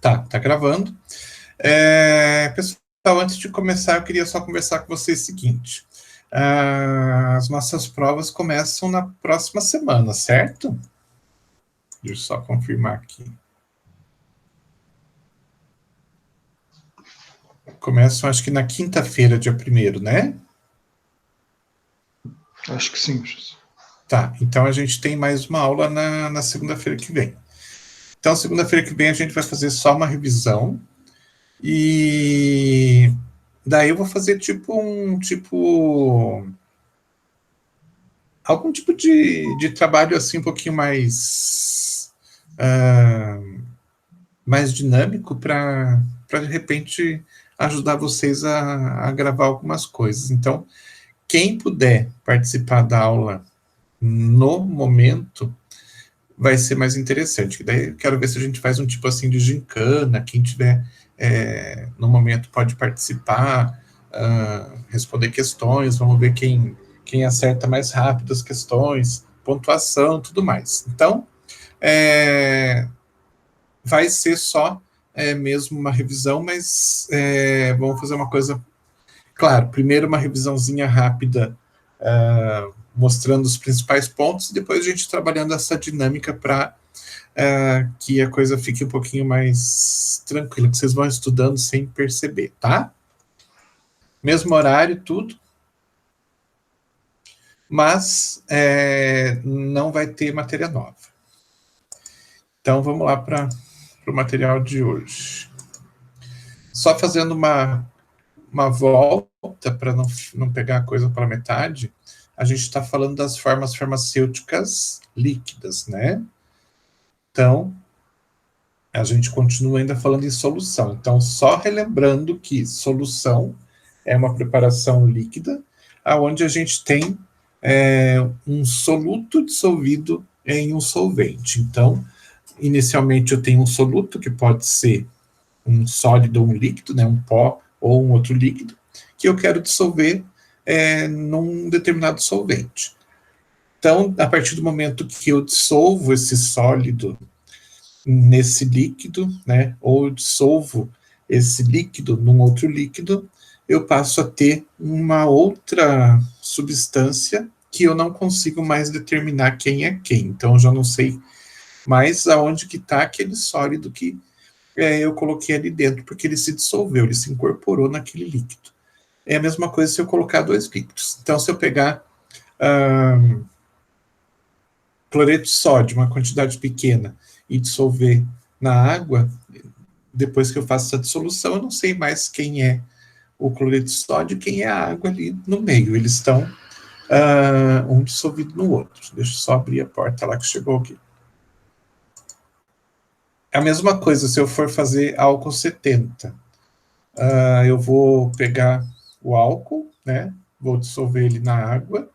Tá gravando. Pessoal, antes de começar, eu queria só conversar com vocês o seguinte. As nossas provas começam na próxima semana, certo? Deixa eu só confirmar aqui. Começam, acho que na quinta-feira, dia 1º, né? Acho que sim. Tá, então a gente tem mais uma aula na segunda-feira que vem. Então, segunda-feira que vem a gente vai fazer só uma revisão e daí eu vou fazer algum tipo de trabalho assim um pouquinho mais dinâmico para de repente ajudar vocês a gravar algumas coisas. Então, quem puder participar da aula no momento vai ser mais interessante. Daí eu quero ver se a gente faz um tipo assim de gincana, quem tiver no momento pode participar, responder questões, vamos ver quem acerta mais rápido as questões, pontuação, tudo mais. Então, vai ser só mesmo uma revisão, mas vamos fazer uma coisa. Claro, primeiro uma revisãozinha rápida, mostrando os principais pontos, e depois a gente trabalhando essa dinâmica para que a coisa fique um pouquinho mais tranquila, que vocês vão estudando sem perceber, tá? Mesmo horário, tudo. Mas não vai ter matéria nova. Então, vamos lá para o material de hoje. Só fazendo uma volta, para não pegar a coisa pela metade, a gente está falando das formas farmacêuticas líquidas, né? Então, a gente continua ainda falando em solução. Então, só relembrando que solução é uma preparação líquida, onde a gente tem um soluto dissolvido em um solvente. Então, inicialmente eu tenho um soluto, que pode ser um sólido ou um líquido, né, um pó ou um outro líquido, que eu quero dissolver num determinado solvente. Então, a partir do momento que eu dissolvo esse sólido nesse líquido, né, ou eu dissolvo esse líquido num outro líquido, eu passo a ter uma outra substância que eu não consigo mais determinar quem é quem. Então, eu já não sei mais aonde que está aquele sólido que eu coloquei ali dentro, porque ele se dissolveu, ele se incorporou naquele líquido. É a mesma coisa se eu colocar dois líquidos. Então, se eu pegar cloreto de sódio, uma quantidade pequena, e dissolver na água, depois que eu faço essa dissolução, eu não sei mais quem é o cloreto de sódio e quem é a água ali no meio. Eles estão um dissolvido no outro. Deixa eu só abrir a porta lá que chegou aqui. É a mesma coisa se eu for fazer álcool 70. Eu vou pegar o álcool, né? Vou dissolver ele na água,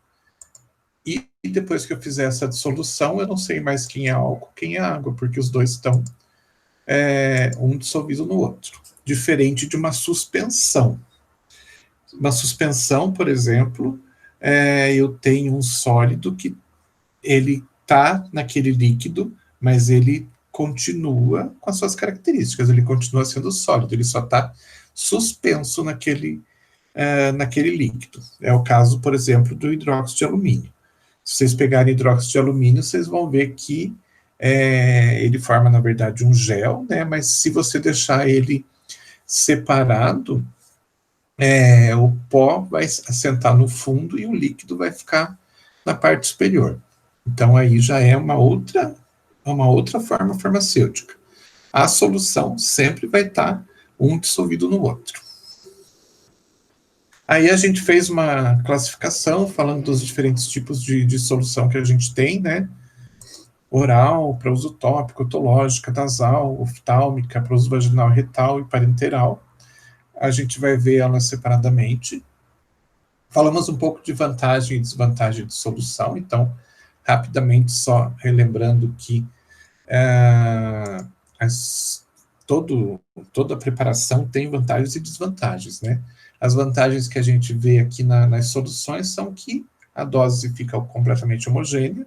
e depois que eu fizer essa dissolução, eu não sei mais quem é álcool, quem é água, porque os dois estão um dissolvido no outro. Diferente de uma suspensão. Uma suspensão, por exemplo, eu tenho um sólido que ele está naquele líquido, mas ele continua com as suas características, ele continua sendo sólido, ele só está suspenso naquele líquido. É o caso, por exemplo, do hidróxido de alumínio. Se vocês pegarem hidróxido de alumínio, vocês vão ver que ele forma, na verdade, um gel, né? Mas se você deixar ele separado, o pó vai assentar no fundo e o líquido vai ficar na parte superior. Então, aí já é uma outra forma farmacêutica. A solução sempre vai estar um dissolvido no outro. Aí a gente fez uma classificação falando dos diferentes tipos de solução que a gente tem, né? Oral, para uso tópico, otológica, nasal, oftálmica, para uso vaginal, retal e parenteral. A gente vai ver elas separadamente. Falamos um pouco de vantagem e desvantagem de solução, então, rapidamente, só relembrando que toda a preparação tem vantagens e desvantagens, né? As vantagens que a gente vê aqui nas soluções são que a dose fica completamente homogênea.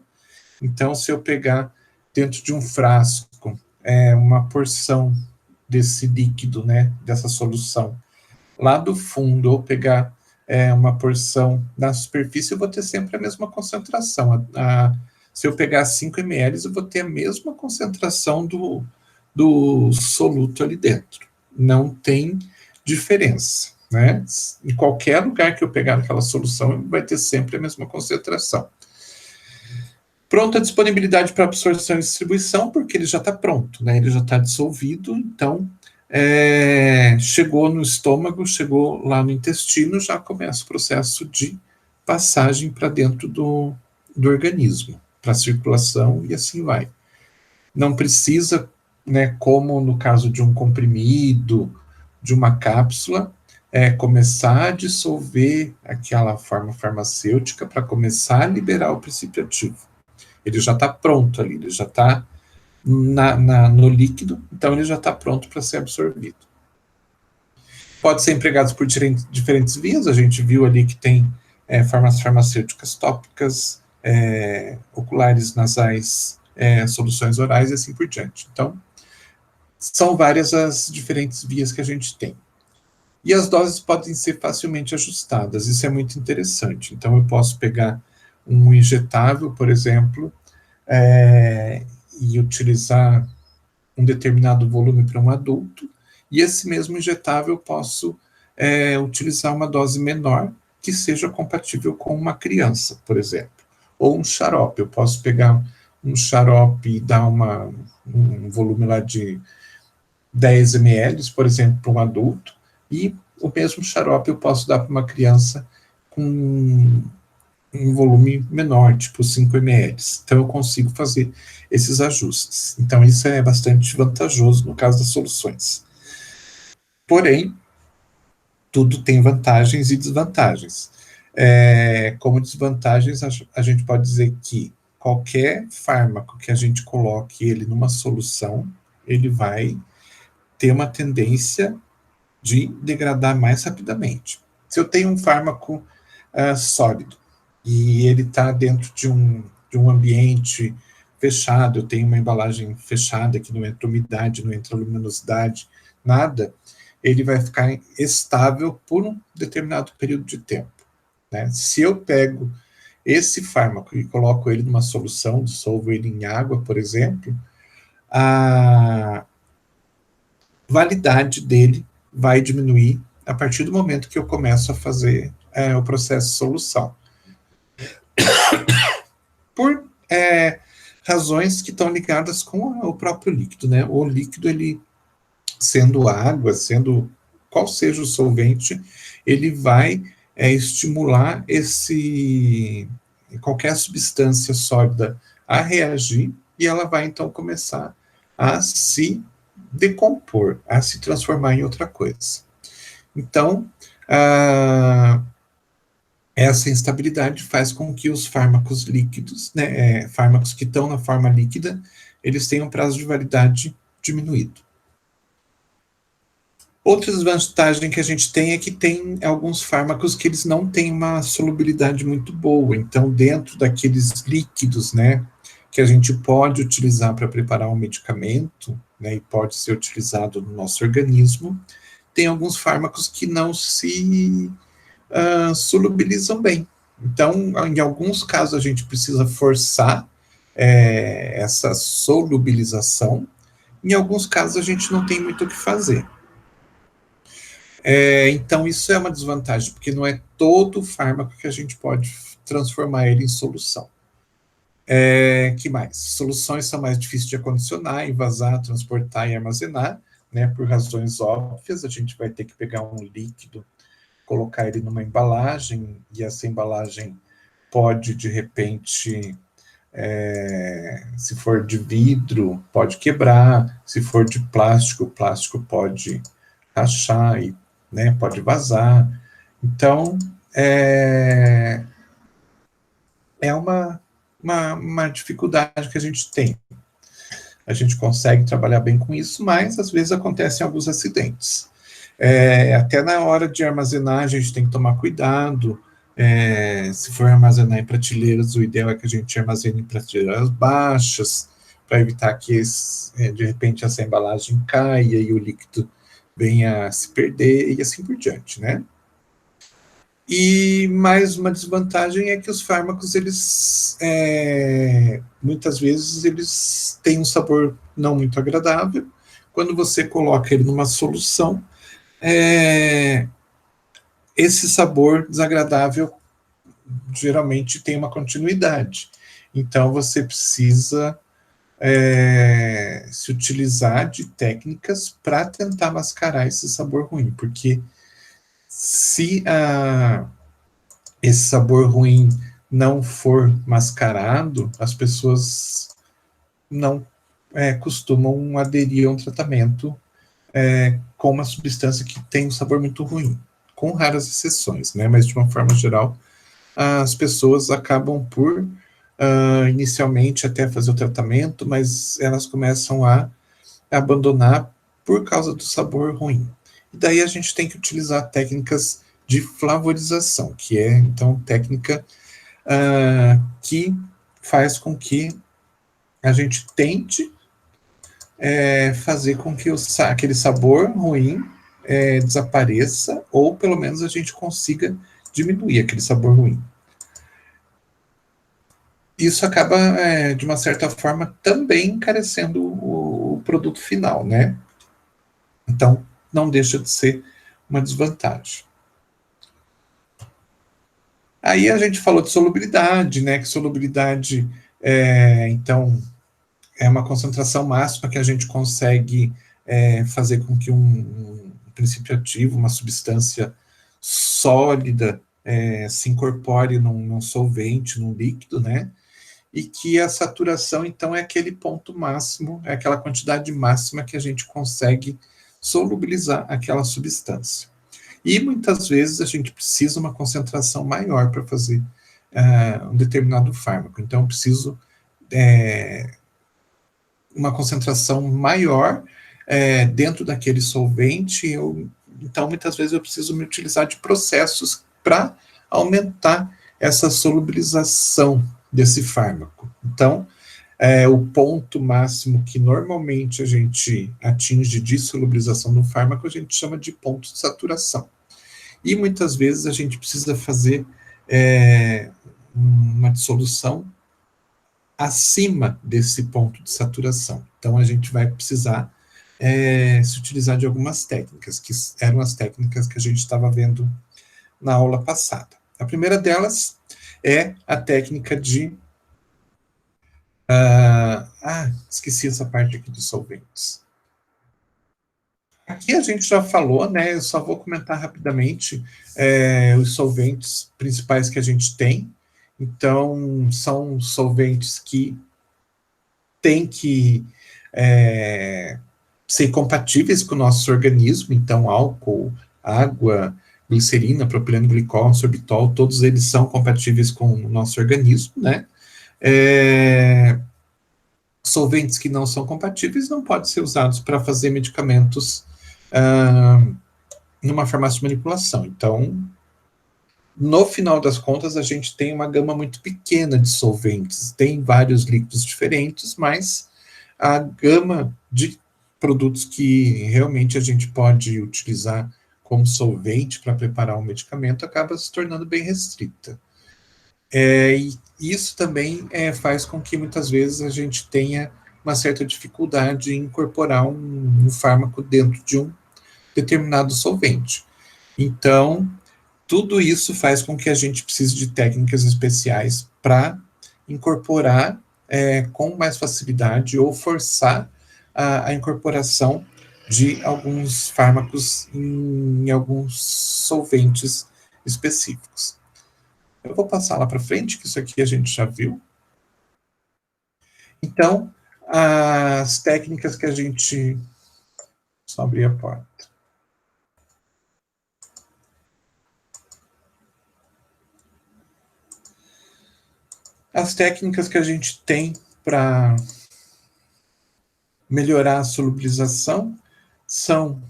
Então, se eu pegar dentro de um frasco uma porção desse líquido, né, dessa solução, lá do fundo, ou pegar uma porção na superfície, eu vou ter sempre a mesma concentração. Se eu pegar 5 ml, eu vou ter a mesma concentração do soluto ali dentro. Não tem diferença, né? Em qualquer lugar que eu pegar aquela solução, vai ter sempre a mesma concentração. Pronta a disponibilidade para absorção e distribuição, porque ele já está pronto, né? Ele já está dissolvido, então chegou no estômago, chegou lá no intestino, já começa o processo de passagem para dentro do organismo, para circulação e assim vai. Não precisa, né, como no caso de um comprimido, de uma cápsula, começar a dissolver aquela forma farmacêutica para começar a liberar o princípio ativo. Ele já está pronto ali, ele já está no líquido, então ele já está pronto para ser absorvido. Pode ser empregado por diferentes vias, a gente viu ali que tem formas farmacêuticas tópicas, oculares, nasais, soluções orais e assim por diante. Então, são várias as diferentes vias que a gente tem. E as doses podem ser facilmente ajustadas, isso é muito interessante. Então, eu posso pegar um injetável, por exemplo, e utilizar um determinado volume para um adulto, e esse mesmo injetável eu posso utilizar uma dose menor que seja compatível com uma criança, por exemplo. Ou um xarope, eu posso pegar um xarope e dar um volume lá de 10 ml, por exemplo, para um adulto, e o mesmo xarope eu posso dar para uma criança com um volume menor, tipo 5 ml. Então, eu consigo fazer esses ajustes. Então, isso é bastante vantajoso no caso das soluções. Porém, tudo tem vantagens e desvantagens. Como desvantagens, a gente pode dizer que qualquer fármaco que a gente coloque ele numa solução, ele vai ter uma tendência de degradar mais rapidamente. Se eu tenho um fármaco sólido, e ele está dentro de um ambiente fechado, eu tenho uma embalagem fechada, que não entra umidade, não entra luminosidade, nada, ele vai ficar estável por um determinado período de tempo, né? Se eu pego esse fármaco e coloco ele numa solução, dissolvo ele em água, por exemplo, a validade dele vai diminuir a partir do momento que eu começo a fazer o processo de solução. Por razões que estão ligadas com o próprio líquido, né? O líquido, ele, sendo água, sendo qual seja o solvente, ele vai estimular qualquer substância sólida a reagir, e ela vai, então, começar a se decompor, a se transformar em outra coisa. Então, essa instabilidade faz com que os fármacos líquidos, né, fármacos que estão na forma líquida, eles tenham prazo de validade diminuído. Outra desvantagem que a gente tem é que tem alguns fármacos que eles não têm uma solubilidade muito boa. Então, dentro daqueles líquidos, né, que a gente pode utilizar para preparar um medicamento, né, e pode ser utilizado no nosso organismo, tem alguns fármacos que não se solubilizam bem. Então, em alguns casos, a gente precisa forçar essa solubilização. Em alguns casos, a gente não tem muito o que fazer. Então, isso é uma desvantagem, porque não é todo fármaco que a gente pode transformar ele em solução. Que mais? Soluções são mais difíceis de acondicionar, envasar, transportar e armazenar, né? Por razões óbvias, a gente vai ter que pegar um líquido, colocar ele numa embalagem, e essa embalagem pode, de repente, se for de vidro, pode quebrar, se for de plástico, o plástico pode rachar e, né, pode vazar. Então, é uma dificuldade que a gente tem. A gente consegue trabalhar bem com isso, mas às vezes acontecem alguns acidentes. Até na hora de armazenar, a gente tem que tomar cuidado. Se for armazenar em prateleiras, o ideal é que a gente armazene em prateleiras baixas, para evitar que de repente essa embalagem caia e o líquido venha a se perder e assim por diante, né? E mais uma desvantagem é que os fármacos, eles muitas vezes eles têm um sabor não muito agradável. Quando você coloca ele numa solução, esse sabor desagradável geralmente tem uma continuidade. Então você precisa se utilizar de técnicas para tentar mascarar esse sabor ruim, porque se esse sabor ruim não for mascarado, as pessoas não costumam aderir a um tratamento com uma substância que tem um sabor muito ruim, com raras exceções, né? Mas de uma forma geral, as pessoas acabam por inicialmente até fazer o tratamento, mas elas começam a abandonar por causa do sabor ruim. E daí a gente tem que utilizar técnicas de flavorização, que é, então, técnica que faz com que a gente tente fazer com que aquele sabor ruim desapareça, ou pelo menos a gente consiga diminuir aquele sabor ruim. Isso acaba, de uma certa forma, também encarecendo o produto final, né? Então, não deixa de ser uma desvantagem. Aí a gente falou de solubilidade, né? Que solubilidade, então, é uma concentração máxima que a gente consegue fazer com que um princípio ativo, uma substância sólida, se incorpore num solvente, num líquido, né? E que a saturação, então, é aquele ponto máximo, é aquela quantidade máxima que a gente consegue solubilizar aquela substância. E muitas vezes a gente precisa de uma concentração maior para fazer um determinado fármaco. Então, eu preciso uma concentração maior dentro daquele solvente. Então, muitas vezes eu preciso me utilizar de processos para aumentar essa solubilização desse fármaco. Então, o ponto máximo que normalmente a gente atinge de solubilização do fármaco, a gente chama de ponto de saturação. E muitas vezes a gente precisa fazer uma dissolução acima desse ponto de saturação. Então, a gente vai precisar se utilizar de algumas técnicas, que eram as técnicas que a gente estava vendo na aula passada. A primeira delas é a técnica de... esqueci essa parte aqui dos solventes. Aqui a gente já falou, né? Eu só vou comentar rapidamente os solventes principais que a gente tem. Então, são solventes que têm que ser compatíveis com o nosso organismo. Então, álcool, água, glicerina, propileno glicol, sorbitol, todos eles são compatíveis com o nosso organismo, né? Solventes que não são compatíveis não podem ser usados para fazer medicamentos numa farmácia de manipulação. Então, no final das contas, a gente tem uma gama muito pequena de solventes. Tem vários líquidos diferentes, mas a gama de produtos que realmente a gente pode utilizar como solvente para preparar um medicamento acaba se tornando bem restrita. E isso também faz com que muitas vezes a gente tenha uma certa dificuldade em incorporar um fármaco dentro de um determinado solvente. Então, tudo isso faz com que a gente precise de técnicas especiais para incorporar com mais facilidade ou forçar a incorporação de alguns fármacos em alguns solventes específicos. Eu vou passar lá para frente, que isso aqui a gente já viu. Então, as técnicas que a gente... Só abrir a porta. As técnicas que a gente tem para melhorar a solubilização são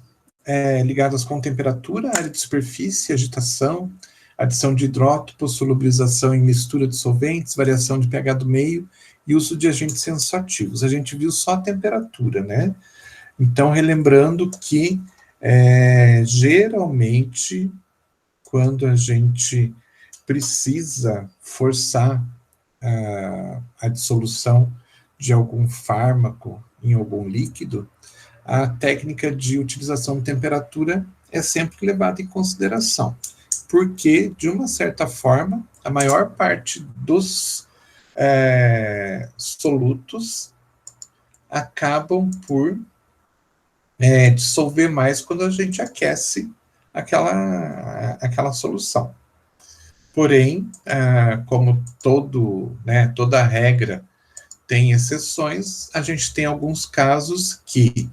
ligadas com temperatura, área de superfície, agitação, adição de hidrótopo, solubilização em mistura de solventes, variação de pH do meio e uso de agentes sensoativos. A gente viu só a temperatura, né? Então, relembrando que, geralmente, quando a gente precisa forçar a dissolução de algum fármaco em algum líquido, a técnica de utilização de temperatura é sempre levada em consideração, porque, de uma certa forma, a maior parte dos solutos acabam por dissolver mais quando a gente aquece aquela solução. Porém, como toda regra tem exceções, a gente tem alguns casos que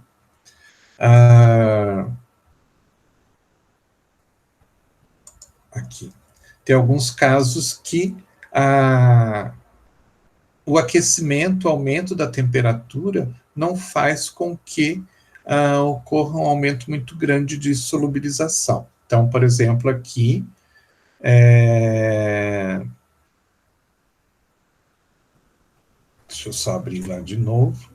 aqui tem alguns casos que o aquecimento, o aumento da temperatura não faz com que ocorra um aumento muito grande de solubilização. Então, por exemplo, aqui deixa eu só abrir lá de novo.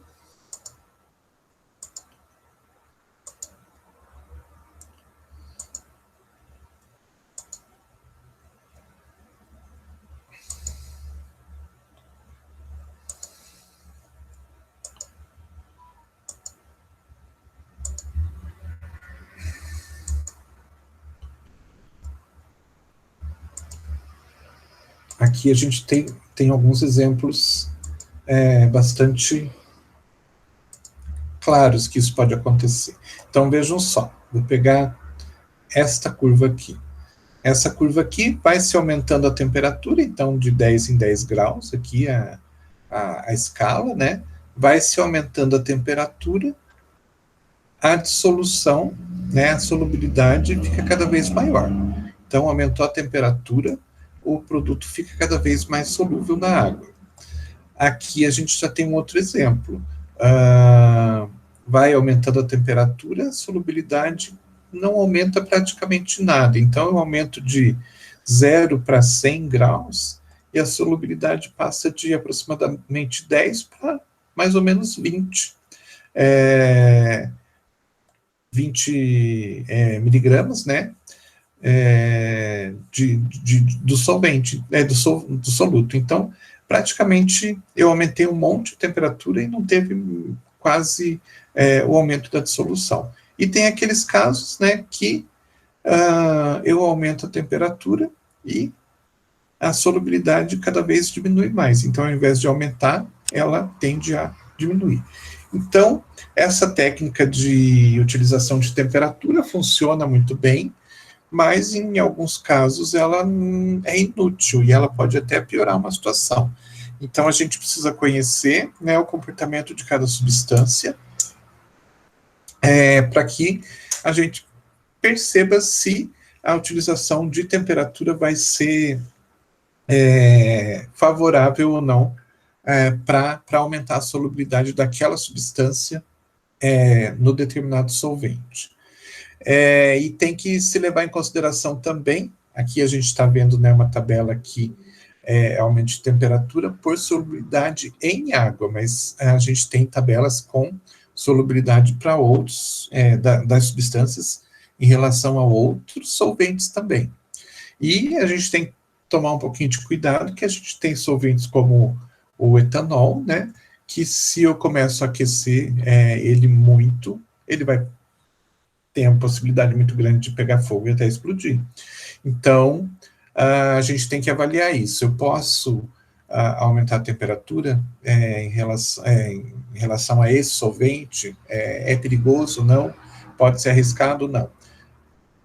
Aqui a gente tem alguns exemplos bastante claros que isso pode acontecer. Então, vejam só, vou pegar esta curva aqui. Essa curva aqui vai se aumentando a temperatura, então, de 10 em 10 graus, aqui a escala, né? Vai se aumentando a temperatura, a dissolução, né, a solubilidade fica cada vez maior. Então, aumentou a temperatura, o produto fica cada vez mais solúvel na água. Aqui a gente já tem um outro exemplo. Vai aumentando a temperatura, a solubilidade não aumenta praticamente nada. Então, eu aumento de 0 para 100 graus e a solubilidade passa de aproximadamente 10 para mais ou menos 20. 20 miligramas, né? Do solvente, do soluto. Então, praticamente, eu aumentei um monte de temperatura e não teve quase o aumento da dissolução. E tem aqueles casos, né, que eu aumento a temperatura e a solubilidade cada vez diminui mais. Então, ao invés de aumentar, ela tende a diminuir. Então, essa técnica de utilização de temperatura funciona muito bem, mas em alguns casos ela é inútil e ela pode até piorar uma situação. Então, a gente precisa conhecer, né, o comportamento de cada substância para que a gente perceba se a utilização de temperatura vai ser favorável ou não para aumentar a solubilidade daquela substância no determinado solvente. E tem que se levar em consideração também, aqui a gente está vendo, né, uma tabela aqui, aumento de temperatura por solubilidade em água, mas a gente tem tabelas com solubilidade para outros, das substâncias em relação a outros solventes também. E a gente tem que tomar um pouquinho de cuidado, que a gente tem solventes como o etanol, né, que se eu começo a aquecer ele muito, ele vai ter uma possibilidade muito grande de pegar fogo e até explodir. Então, a gente tem que avaliar isso. Eu posso aumentar a temperatura em relação a esse solvente? É perigoso? Não. Pode ser arriscado? Não.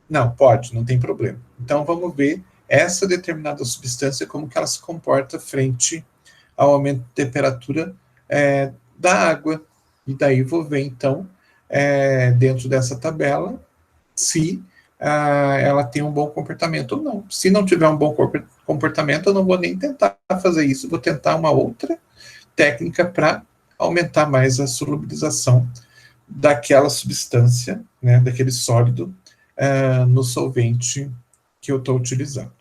Não, pode, não tem problema. Então, vamos ver essa determinada substância, como que ela se comporta frente ao aumento de temperatura da água. E daí vou ver, então, dentro dessa tabela, se ela tem um bom comportamento ou não. Se não tiver um bom comportamento, eu não vou nem tentar fazer isso, vou tentar uma outra técnica para aumentar mais a solubilização daquela substância, né, daquele sólido, no solvente que eu estou utilizando.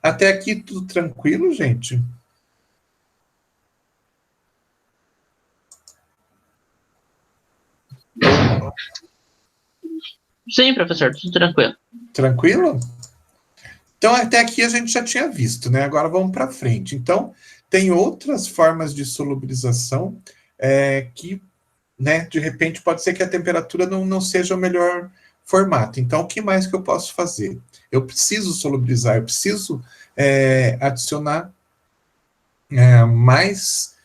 Até aqui tudo tranquilo, gente? Sim, professor, tudo tranquilo. Tranquilo? Então, até aqui a gente já tinha visto, né? Agora vamos para frente. Então, tem outras formas de solubilização que, né, de repente, pode ser que a temperatura não seja o melhor formato. Então, o que mais que eu posso fazer? Eu preciso solubilizar, eu preciso adicionar mais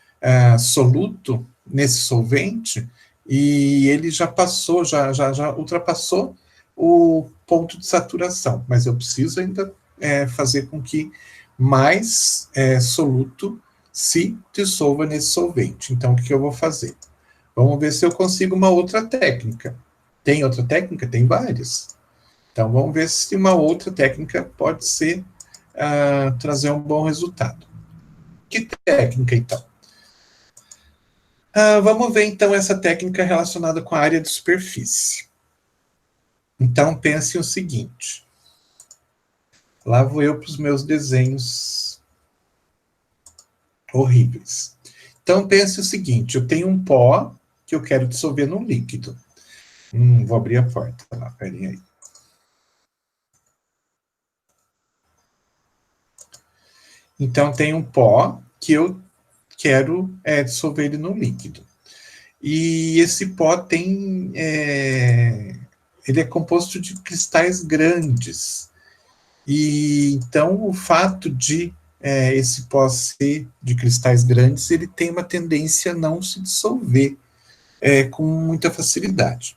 soluto nesse solvente, e ele já passou, já ultrapassou o ponto de saturação, mas eu preciso ainda fazer com que mais soluto se dissolva nesse solvente. Então, o que eu vou fazer? Vamos ver se eu consigo uma outra técnica. Tem outra técnica? Tem várias. Então, vamos ver se uma outra técnica pode ser trazer um bom resultado. Que técnica, então? Vamos ver, então, essa técnica relacionada com a área de superfície. Então, pense o seguinte. Lá vou eu para os meus desenhos horríveis. Então, pense o seguinte. Eu tenho um pó que eu quero dissolver num líquido. Vou abrir a porta. Lá, peraí aí. Então, tem um pó que eu quero dissolver ele num líquido. E esse pó tem... ele é composto de cristais grandes. E então o fato de esse pó ser de cristais grandes, ele tem uma tendência a não se dissolver com muita facilidade.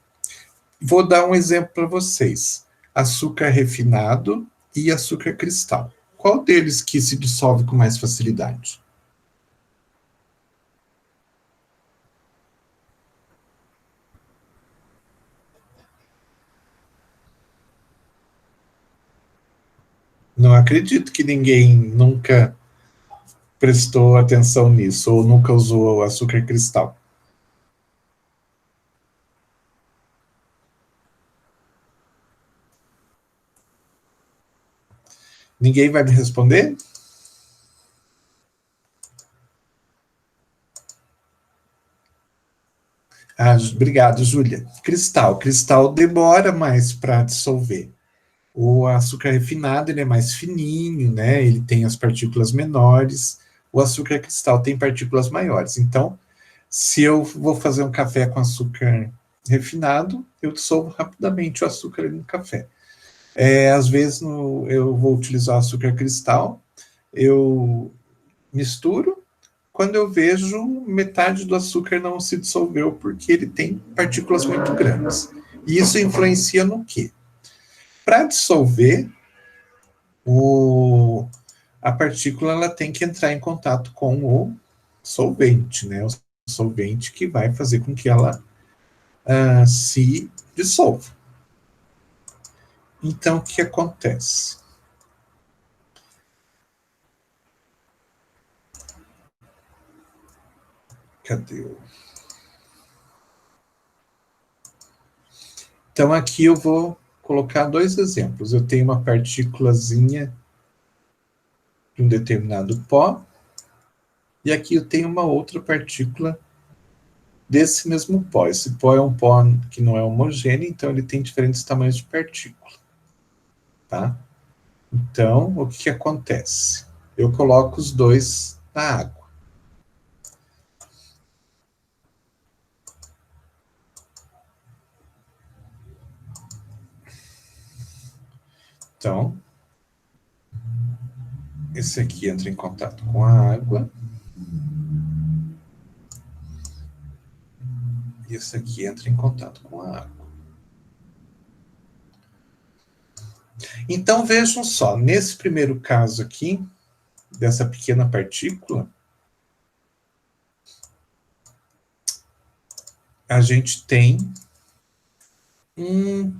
Vou dar um exemplo para vocês. Açúcar refinado e açúcar cristal. Qual deles que se dissolve com mais facilidade? Não acredito que ninguém nunca prestou atenção nisso, ou nunca usou o açúcar cristal. Ninguém vai me responder? Obrigado, Júlia. Cristal. Cristal demora mais para dissolver. O açúcar refinado, ele é mais fininho, né? Ele tem as partículas menores. O açúcar cristal tem partículas maiores. Então, se eu vou fazer um café com açúcar refinado, eu dissolvo rapidamente o açúcar no café. Às vezes, eu vou utilizar açúcar cristal, eu misturo. Quando eu vejo, metade do açúcar não se dissolveu porque ele tem partículas muito grandes. E isso influencia no quê? Para dissolver, a partícula ela tem que entrar em contato com o solvente, né? O solvente que vai fazer com que ela se dissolva. Então, o que acontece? Cadê o... Então, aqui eu vou colocar dois exemplos. Eu tenho uma partículazinha de um determinado pó, e aqui eu tenho uma outra partícula desse mesmo pó. Esse pó é um pó que não é homogêneo, então ele tem diferentes tamanhos de partícula. Tá? Então, o que acontece? Eu coloco os dois na água. Então, esse aqui entra em contato com a água. E esse aqui entra em contato com a água. Então, vejam só, nesse primeiro caso aqui, dessa pequena partícula, a gente tem uma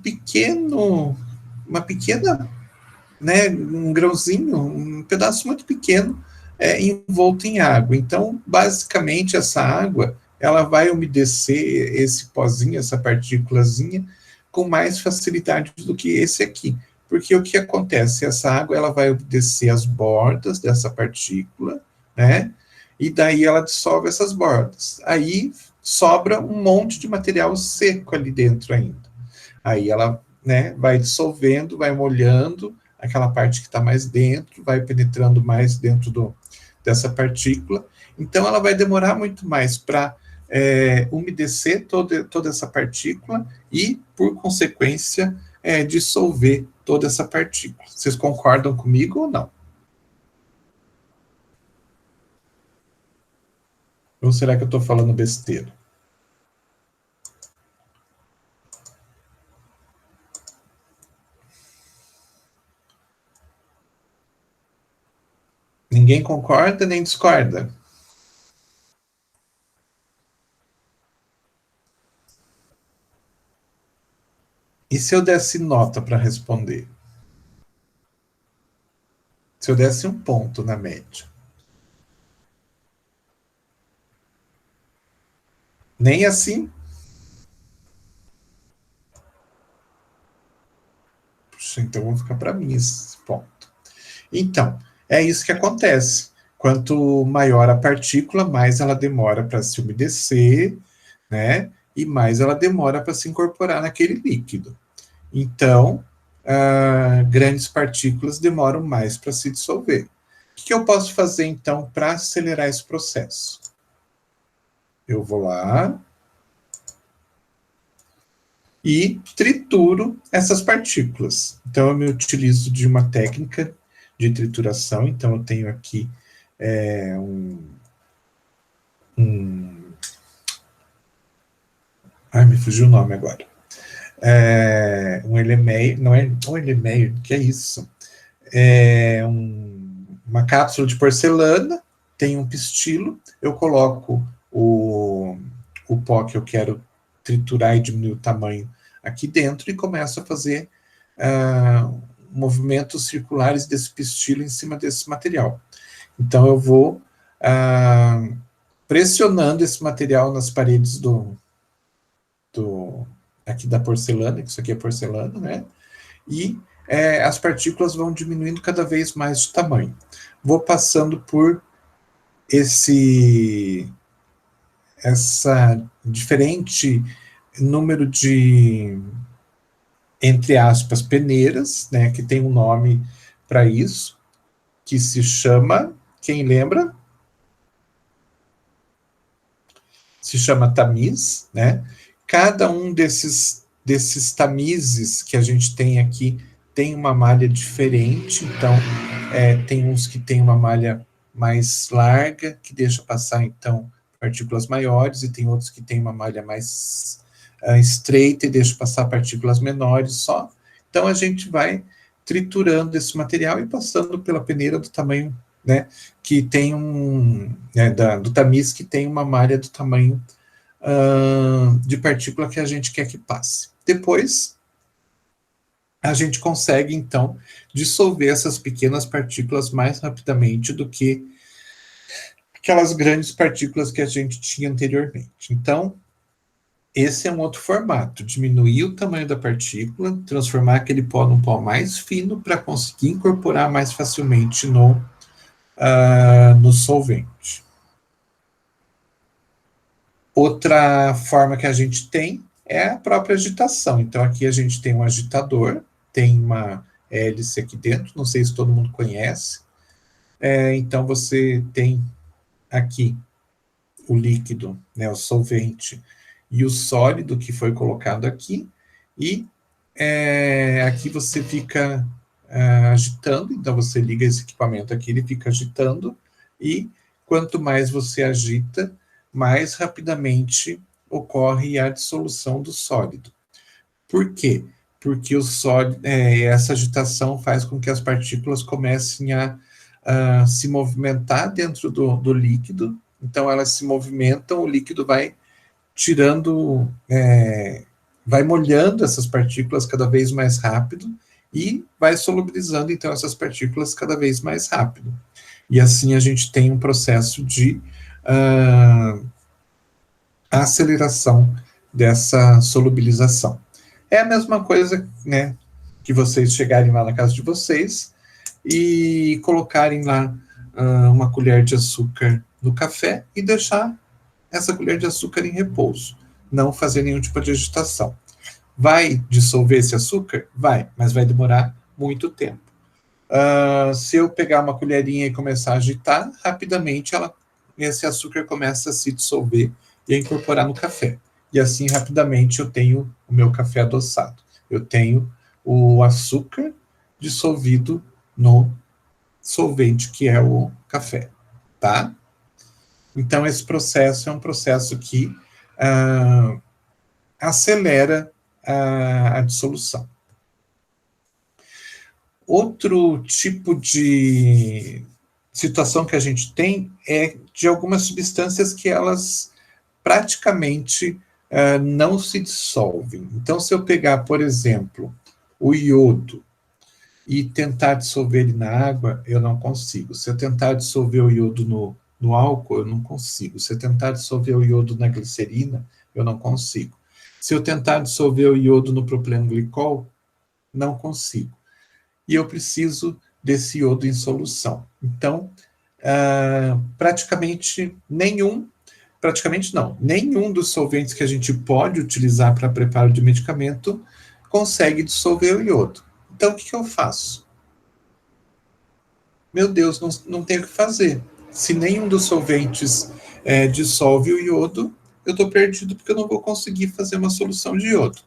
pequena, né, um grãozinho, um pedaço muito pequeno envolto em água. Então, basicamente, essa água, ela vai umedecer esse pozinho, essa partículazinha, com mais facilidade do que esse aqui, Porque o que acontece? Essa água ela vai descer as bordas dessa partícula, né? E daí ela dissolve essas bordas. Aí sobra um monte de material seco ali dentro ainda. Aí ela, né, vai dissolvendo, vai molhando aquela parte que está mais dentro, vai penetrando mais dentro dessa partícula. Então ela vai demorar muito mais para umedecer toda essa partícula e, por consequência, dissolver toda essa partícula. Vocês concordam comigo ou não? Ou será que eu estou falando besteira? Ninguém concorda nem discorda? E se eu desse nota para responder? Se eu desse um ponto na média? Nem assim? Puxa, então vou ficar para mim esse ponto. Então, é isso que acontece. Quanto maior a partícula, mais ela demora para se umedecer, né? E mais ela demora para se incorporar naquele líquido. Então, grandes partículas demoram mais para se dissolver. O que eu posso fazer, então, para acelerar esse processo? Eu vou lá e trituro essas partículas. Então, eu me utilizo de uma técnica de trituração. Então, eu tenho aqui Ai, me fugiu o nome agora. Um elemeio, não é um elemeio, que é isso? Uma cápsula de porcelana, tem um pistilo, eu coloco o pó que eu quero triturar e diminuir o tamanho aqui dentro e começo a fazer movimentos circulares desse pistilo em cima desse material. Então eu vou pressionando esse material nas paredes aqui da porcelana, que isso aqui é porcelana, né? E as partículas vão diminuindo cada vez mais de tamanho. Vou passando por essa diferente número de, entre aspas, peneiras, né, que tem um nome para isso, que se chama, quem lembra? Se chama tamiz, né? Cada um desses tamizes que a gente tem aqui tem uma malha diferente, então tem uns que tem uma malha mais larga, que deixa passar, então, partículas maiores, e tem outros que tem uma malha mais estreita e deixa passar partículas menores só. Então, a gente vai triturando esse material e passando pela peneira do tamanho, né, que tem do tamiz que tem uma malha do tamanho de partícula que a gente quer que passe. Depois, a gente consegue, então, dissolver essas pequenas partículas mais rapidamente do que aquelas grandes partículas que a gente tinha anteriormente. Então, esse é um outro formato, diminuir o tamanho da partícula, transformar aquele pó num pó mais fino para conseguir incorporar mais facilmente no solvente. Outra forma que a gente tem é a própria agitação. Então, aqui a gente tem um agitador, tem uma hélice aqui dentro, não sei se todo mundo conhece. Então, você tem aqui o líquido, né, o solvente, e o sólido que foi colocado aqui, e aqui você fica agitando, então você liga esse equipamento aqui, ele fica agitando, e quanto mais você agita, mais rapidamente ocorre a dissolução do sólido. Por quê? Porque o sólido, essa agitação faz com que as partículas comecem a se movimentar dentro do líquido, então elas se movimentam, o líquido vai tirando, vai molhando essas partículas cada vez mais rápido e vai solubilizando, então, essas partículas cada vez mais rápido. E assim a gente tem um processo de aceleração dessa solubilização. É a mesma coisa, né, que vocês chegarem lá na casa de vocês e colocarem lá uma colher de açúcar no café e deixar essa colher de açúcar em repouso, não fazer nenhum tipo de agitação. Vai dissolver esse açúcar? Vai, mas vai demorar muito tempo. Se eu pegar uma colherinha e começar a agitar, rapidamente esse açúcar começa a se dissolver e a incorporar no café. E assim, rapidamente, eu tenho o meu café adoçado. Eu tenho o açúcar dissolvido no solvente, que é o café, tá? Então, esse processo é um processo que acelera a dissolução. Outro tipo de situação que a gente tem é de algumas substâncias que elas praticamente não se dissolvem. Então, se eu pegar, por exemplo, o iodo e tentar dissolver ele na água, eu não consigo. Se eu tentar dissolver o iodo no álcool, eu não consigo. Se eu tentar dissolver o iodo na glicerina, eu não consigo. Se eu tentar dissolver o iodo no propilenglicol, não consigo. E eu preciso desse iodo em solução. Então, praticamente nenhum dos solventes que a gente pode utilizar para preparo de medicamento consegue dissolver o iodo. Então, o que eu faço? Meu Deus, não tenho o que fazer. Se nenhum dos solventes dissolve o iodo, eu estou perdido porque eu não vou conseguir fazer uma solução de iodo.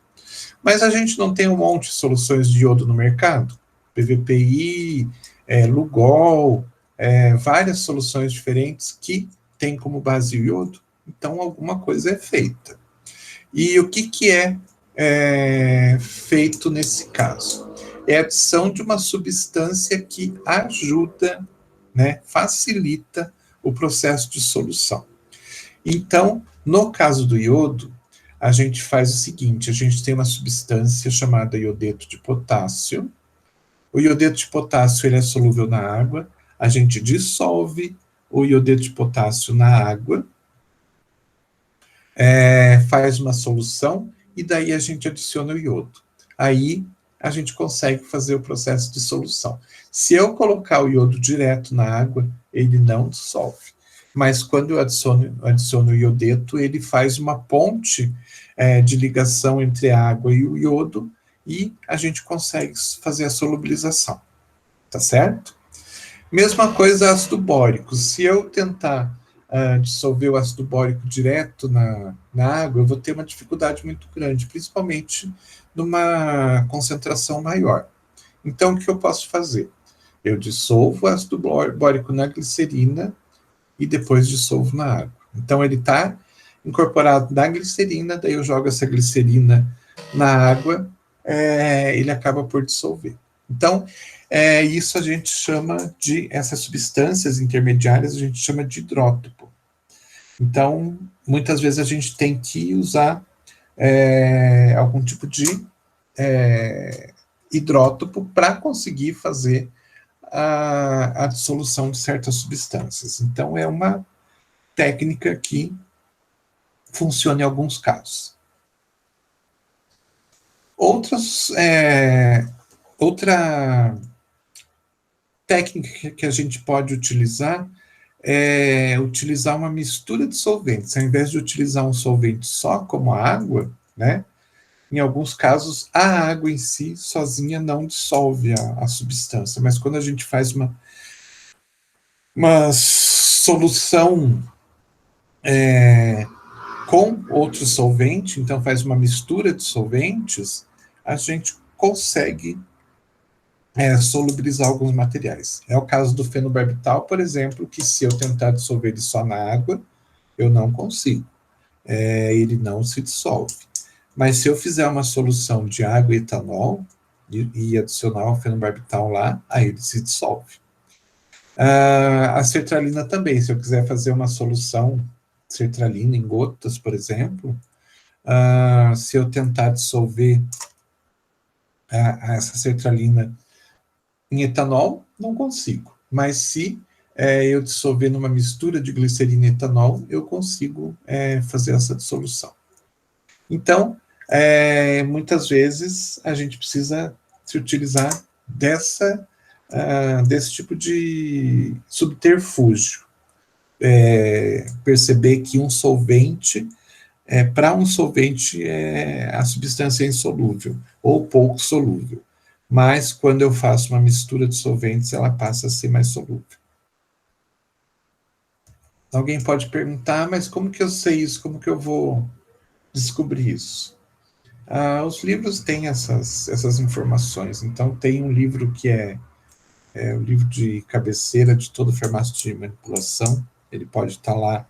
Mas a gente não tem um monte de soluções de iodo no mercado? PVPI, Lugol, várias soluções diferentes que têm como base o iodo. Então, alguma coisa é feita. E o que é feito nesse caso? É a adição de uma substância que ajuda, né, facilita o processo de solução. Então, no caso do iodo, a gente faz o seguinte: a gente tem uma substância chamada iodeto de potássio. O iodeto de potássio ele é solúvel na água, a gente dissolve o iodeto de potássio na água, faz uma solução e daí a gente adiciona o iodo. Aí a gente consegue fazer o processo de solução. Se eu colocar o iodo direto na água, ele não dissolve. Mas quando eu adiciono o iodeto, ele faz uma ponte de ligação entre a água e o iodo e a gente consegue fazer a solubilização. Tá certo? Mesma coisa ácido bórico. Se eu tentar dissolver o ácido bórico direto na água, eu vou ter uma dificuldade muito grande, principalmente numa concentração maior. Então, o que eu posso fazer? Eu dissolvo o ácido bórico na glicerina e depois dissolvo na água. Então, ele está incorporado na glicerina, daí eu jogo essa glicerina na água, ele acaba por dissolver. Então, isso a gente chama de, essas substâncias intermediárias, a gente chama de hidrótopo. Então, muitas vezes a gente tem que usar algum tipo de hidrótopo para conseguir fazer a dissolução de certas substâncias. Então, é uma técnica que funciona em alguns casos. Outra técnica que a gente pode utilizar é utilizar uma mistura de solventes. Ao invés de utilizar um solvente só, como a água, né? Em alguns casos, a água em si, sozinha, não dissolve a substância. Mas quando a gente faz uma solução com outro solvente, então faz uma mistura de solventes, a gente consegue solubilizar alguns materiais. É o caso do fenobarbital, por exemplo, que se eu tentar dissolver ele só na água, eu não consigo. Ele não se dissolve. Mas se eu fizer uma solução de água e etanol e adicionar o fenobarbital lá, aí ele se dissolve. A sertralina também, se eu quiser fazer uma solução sertralina em gotas, por exemplo, se eu tentar dissolver essa sertralina em etanol, não consigo. Mas se eu dissolver numa mistura de glicerina e etanol, eu consigo fazer essa dissolução. Então, muitas vezes a gente precisa se utilizar desse tipo de subterfúgio. Perceber que um solvente, para um solvente, a substância é insolúvel ou pouco solúvel. Mas quando eu faço uma mistura de solventes, ela passa a ser mais solúvel. Alguém pode perguntar, mas como que eu sei isso? Como que eu vou descobrir isso? Os livros têm essas informações. Então, tem um livro que é o livro de cabeceira de todo farmacêutico de manipulação. Ele pode estar lá,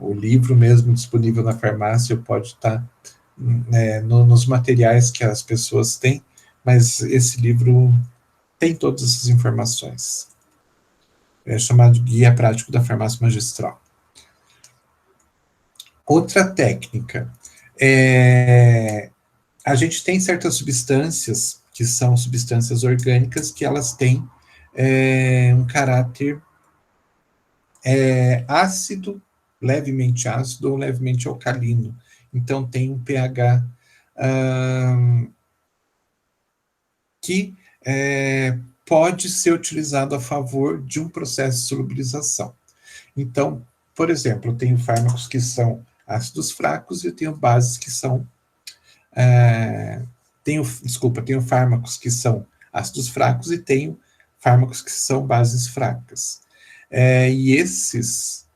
o livro mesmo disponível na farmácia, ou pode estar nos materiais que as pessoas têm, mas esse livro tem todas essas informações. É chamado de Guia Prático da Farmácia Magistral. Outra técnica, a gente tem certas substâncias, que são substâncias orgânicas, que elas têm um caráter ácido, levemente ácido ou levemente alcalino. Então, tem um pH que pode ser utilizado a favor de um processo de solubilização. Então, por exemplo, eu tenho fármacos que são ácidos fracos e eu tenho bases que são... tenho fármacos que são ácidos fracos e tenho fármacos que são bases fracas. E esses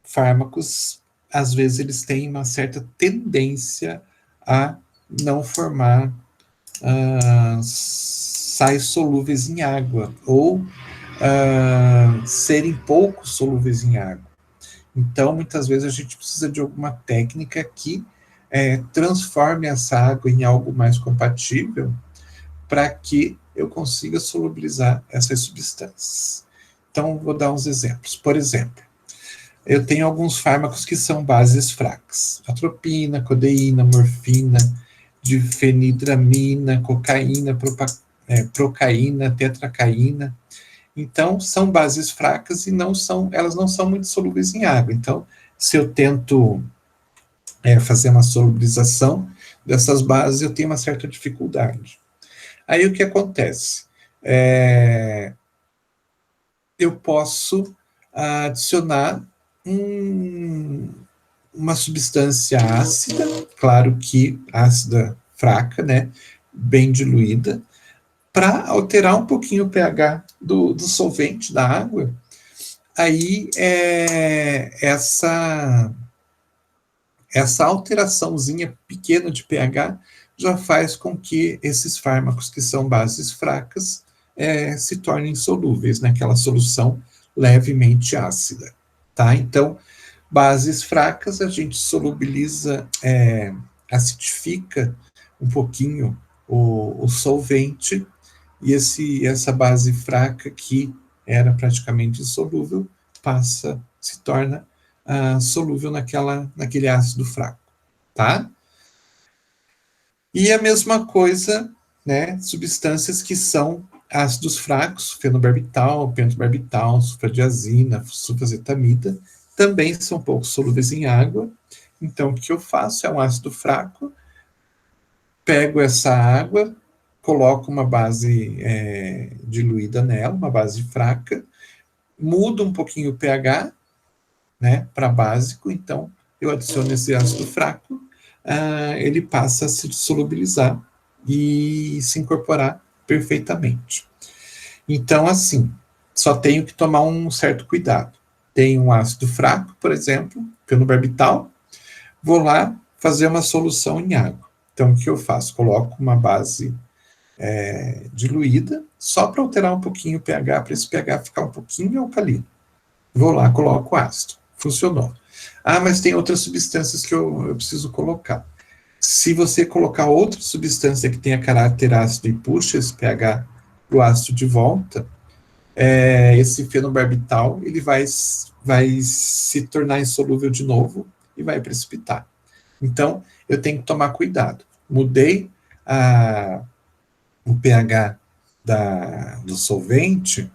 fármacos, às vezes, eles têm uma certa tendência a não formar sais solúveis em água, ou serem pouco solúveis em água. Então, muitas vezes, a gente precisa de alguma técnica que transforme essa água em algo mais compatível para que eu consiga solubilizar essas substâncias. Então, vou dar uns exemplos. Por exemplo, eu tenho alguns fármacos que são bases fracas. Atropina, codeína, morfina, difenidramina, cocaína, procaína, tetracaína. Então, são bases fracas e elas não são muito solúveis em água. Então, se eu tento fazer uma solubilização dessas bases, eu tenho uma certa dificuldade. Aí, o que acontece? Eu posso adicionar uma substância ácida, claro que ácida fraca, né, bem diluída, para alterar um pouquinho o pH do solvente, da água. Aí, essa alteraçãozinha pequena de pH já faz com que esses fármacos que são bases fracas se tornem solúveis naquela solução levemente ácida, tá? Então, bases fracas, a gente solubiliza, acidifica um pouquinho o solvente, e essa base fraca, que era praticamente insolúvel, se torna solúvel naquele ácido fraco, tá? E a mesma coisa, né, substâncias que são ácidos fracos, fenobarbital, pentobarbital, sulfadiazina, sulfazetamida, também são pouco solúveis em água. Então, o que eu faço é um ácido fraco, pego essa água, coloco uma base diluída nela, uma base fraca, mudo um pouquinho o pH, né, para básico, então eu adiciono esse ácido fraco, ele passa a se solubilizar e se incorporar perfeitamente. Então, assim, só tenho que tomar um certo cuidado. Tem um ácido fraco, por exemplo, fenobarbital, vou lá fazer uma solução em água. Então, o que eu faço? Coloco uma base diluída, só para alterar um pouquinho o pH, para esse pH ficar um pouquinho alcalino. Vou lá, coloco ácido. Funcionou. Mas tem outras substâncias que eu preciso colocar. Se você colocar outra substância que tenha caráter ácido e puxa esse pH para o ácido de volta, esse fenobarbital ele vai se tornar insolúvel de novo e vai precipitar. Então, eu tenho que tomar cuidado. Mudei o pH do solvente,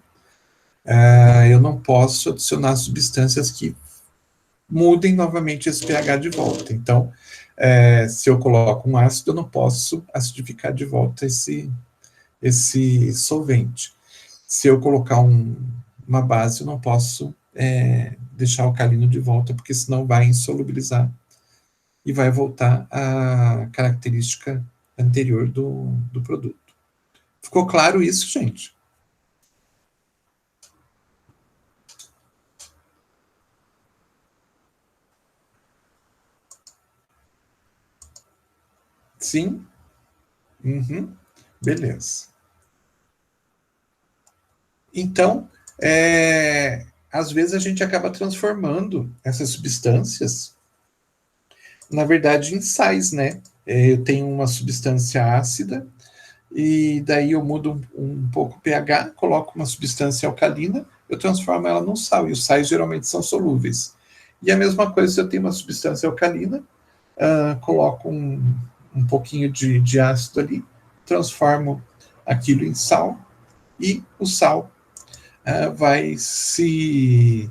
eu não posso adicionar substâncias que mudem novamente esse pH de volta. Então, se eu coloco um ácido, eu não posso acidificar de volta esse solvente. Se eu colocar uma base, eu não posso deixar o alcalino de volta, porque senão vai insolubilizar e vai voltar à característica anterior do produto. Ficou claro isso, gente? Sim? Uhum. Beleza. Então, às vezes a gente acaba transformando essas substâncias, na verdade, em sais, né? Eu tenho uma substância ácida, e daí eu mudo um pouco o pH, coloco uma substância alcalina, eu transformo ela num sal, e os sais geralmente são solúveis. E a mesma coisa se eu tenho uma substância alcalina, coloco um pouquinho de ácido ali, transformo aquilo em sal, e o sal vai se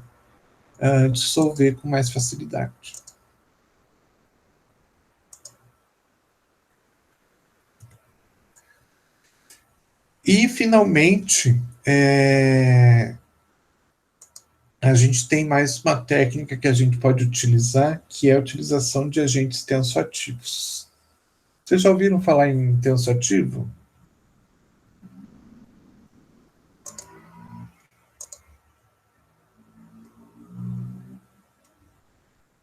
dissolver com mais facilidade. E, finalmente, a gente tem mais uma técnica que a gente pode utilizar, que é a utilização de agentes tensoativos. Vocês já ouviram falar em tensoativo?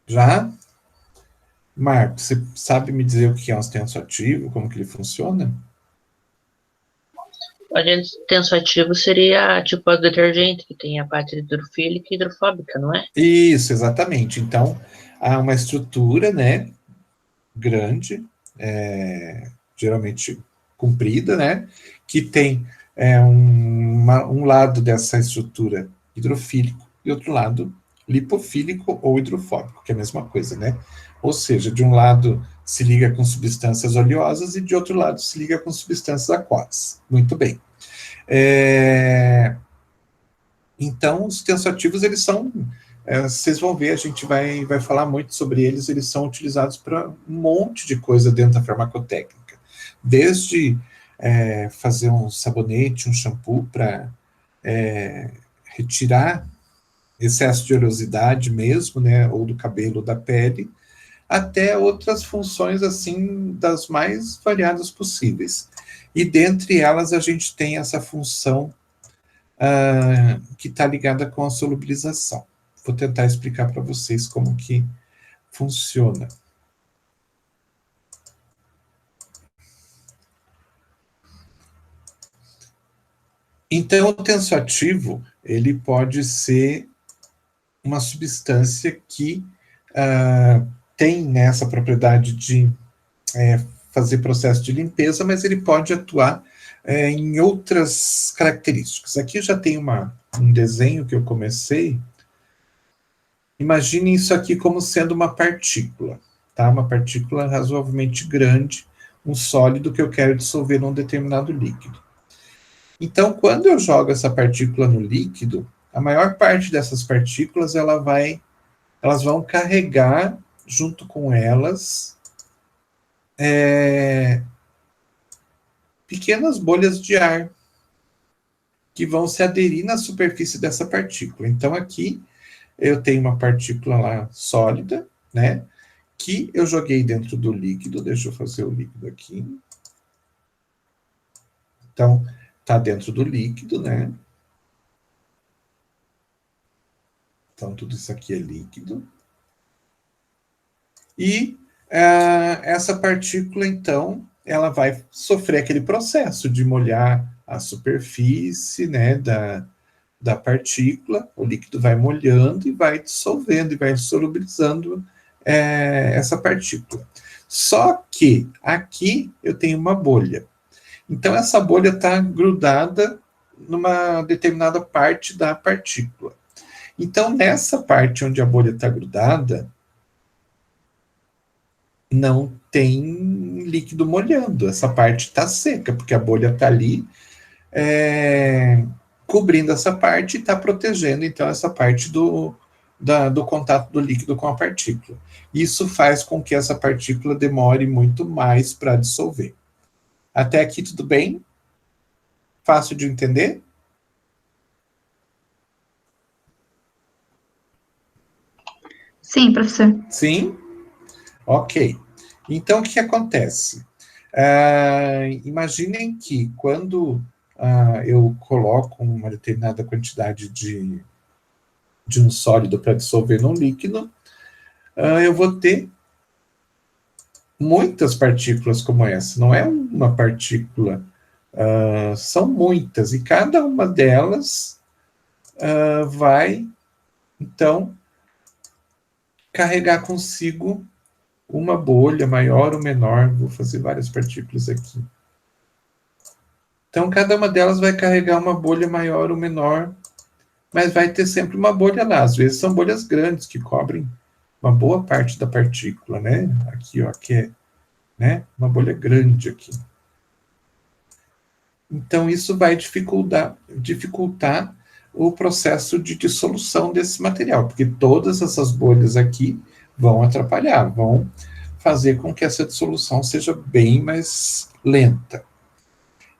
Já? Marco, você sabe me dizer o que é um tensoativo, como que ele funciona? O agente tensoativo seria tipo a detergente, que tem a parte hidrofílica e hidrofóbica, não é? Isso, exatamente. Então, há uma estrutura, né, grande, geralmente comprida, né, que tem um lado dessa estrutura hidrofílico e outro lado lipofílico ou hidrofóbico, que é a mesma coisa, né? Ou seja, de um lado se liga com substâncias oleosas e de outro lado se liga com substâncias aquosas. Muito bem. Então, os tensoativos, eles são... vocês vão ver, a gente vai falar muito sobre eles são utilizados para um monte de coisa dentro da farmacotécnica. Desde fazer um sabonete, um shampoo para retirar excesso de oleosidade mesmo, né, ou do cabelo ou da pele, até outras funções, assim, das mais variadas possíveis. E dentre elas a gente tem essa função que está ligada com a solubilização. Vou tentar explicar para vocês como que funciona. Então, o tensoativo, ele pode ser uma substância que tem essa propriedade de fazer processo de limpeza, mas ele pode atuar em outras características. Aqui eu já tenho um desenho que eu comecei. Imagine isso aqui como sendo uma partícula, tá? Uma partícula razoavelmente grande, um sólido que eu quero dissolver num determinado líquido. Então, quando eu jogo essa partícula no líquido, a maior parte dessas partículas elas vão carregar junto com elas pequenas bolhas de ar que vão se aderir na superfície dessa partícula. Então, aqui eu tenho uma partícula lá sólida, né, que eu joguei dentro do líquido. Deixa eu fazer o líquido aqui. Então, está dentro do líquido, né? Então, tudo isso aqui é líquido. E essa partícula, então, ela vai sofrer aquele processo de molhar a superfície, né, da partícula. O líquido vai molhando e vai dissolvendo e vai solubilizando essa partícula. Só que aqui eu tenho uma bolha. Então, essa bolha está grudada numa determinada parte da partícula. Então, nessa parte onde a bolha está grudada, não tem líquido molhando. Essa parte está seca, porque a bolha está ali cobrindo essa parte e está protegendo, então, essa parte do do contato do líquido com a partícula. Isso faz com que essa partícula demore muito mais para dissolver. Até aqui tudo bem? Fácil de entender? Sim, professor. Sim? Ok. Então, o que acontece? Imaginem que quando eu coloco uma determinada quantidade de um sólido para dissolver num líquido, eu vou ter muitas partículas como essa. Não é uma partícula, são muitas. E cada uma delas vai, então, carregar consigo uma bolha maior ou menor. Vou fazer várias partículas aqui. Então, cada uma delas vai carregar uma bolha maior ou menor, mas vai ter sempre uma bolha lá. Às vezes são bolhas grandes que cobrem uma boa parte da partícula, né? Aqui, ó, que é, né, uma bolha grande aqui. Então, isso vai dificultar o processo de dissolução desse material, porque todas essas bolhas aqui vão atrapalhar, vão fazer com que essa dissolução seja bem mais lenta.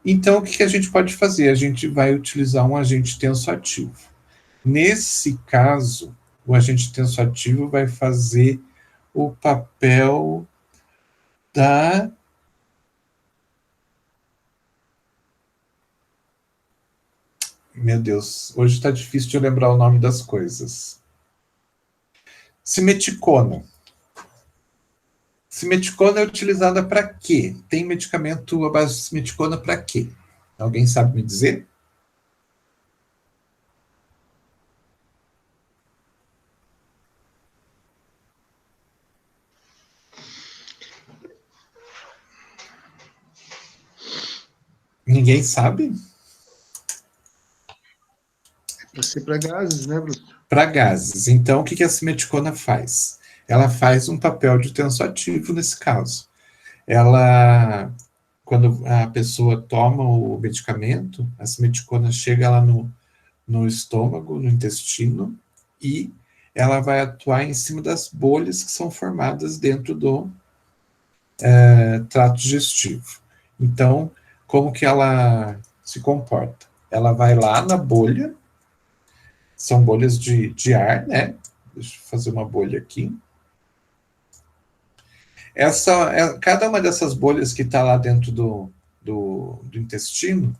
Então, o que a gente pode fazer? A gente vai utilizar um agente tensoativo. Nesse caso, o agente tensoativo vai fazer o papel da... Meu Deus, hoje está difícil de eu lembrar o nome das coisas. Simeticona. Simeticona é utilizada para quê? Tem medicamento à base de simeticona para quê? Alguém sabe me dizer? Ninguém sabe? Para ser para gases, né, Bruno? Para gases. Então, o que a simeticona faz? Ela faz um papel de tensoativo nesse caso. Ela, quando a pessoa toma o medicamento, a simeticona chega lá no estômago, no intestino, e ela vai atuar em cima das bolhas que são formadas dentro do trato digestivo. Então, como que ela se comporta? Ela vai lá na bolha, são bolhas de ar, né? Deixa eu fazer uma bolha aqui. Cada uma dessas bolhas que está lá dentro do intestino,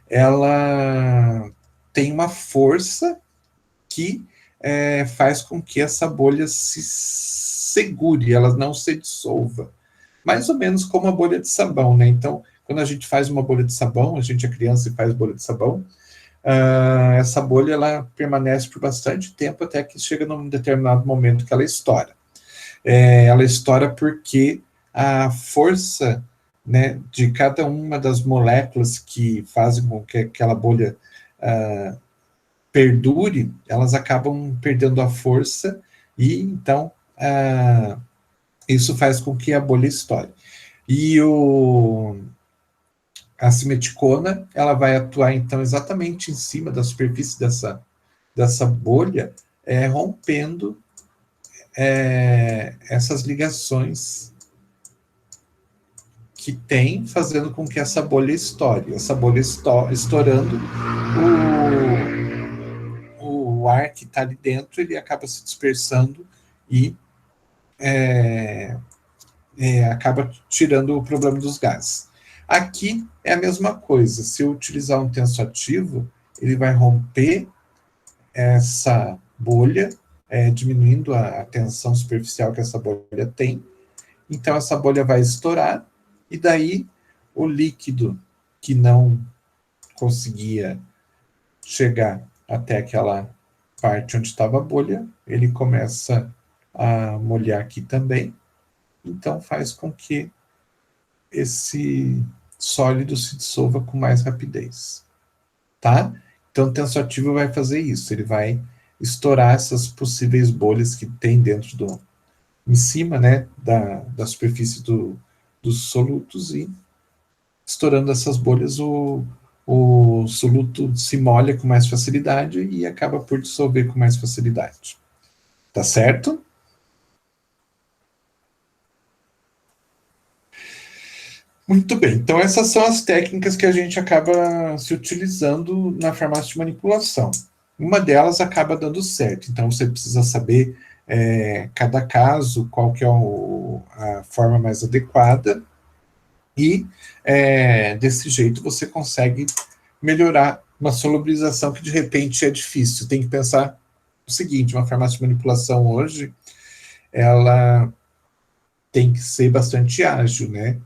ela tem uma força que faz com que essa bolha se segure, ela não se dissolva. Mais ou menos como a bolha de sabão, né? Então, quando a gente faz uma bolha de sabão, a gente é criança e faz bolha de sabão, essa bolha ela permanece por bastante tempo até que chega num determinado momento que ela estoura. Ela estoura porque a força, né, de cada uma das moléculas que fazem com que aquela bolha perdure, elas acabam perdendo a força e então isso faz com que a bolha estoure. E a simeticona, ela vai atuar então exatamente em cima da superfície dessa bolha, rompendo essas ligações que tem, fazendo com que essa bolha estoure. Essa bolha estourando, o ar que está ali dentro, ele acaba se dispersando e acaba tirando o problema dos gases. Aqui é a mesma coisa. Se eu utilizar um tensoativo, ele vai romper essa bolha, diminuindo a tensão superficial que essa bolha tem. Então, essa bolha vai estourar, e daí o líquido que não conseguia chegar até aquela parte onde estava a bolha, ele começa a molhar aqui também. Então, faz com que esse sólido se dissolva com mais rapidez. Tá? Então, o tensoativo vai fazer isso. Ele vai estourar essas possíveis bolhas que tem dentro em cima, né, da superfície dos solutos, e estourando essas bolhas, o soluto se molha com mais facilidade e acaba por dissolver com mais facilidade. Tá certo? Muito bem, então essas são as técnicas que a gente acaba se utilizando na farmácia de manipulação. Uma delas acaba dando certo, então você precisa saber cada caso, qual que é a forma mais adequada, e desse jeito você consegue melhorar uma solubilização que de repente é difícil. Tem que pensar o seguinte, uma farmácia de manipulação hoje, ela tem que ser bastante ágil, né?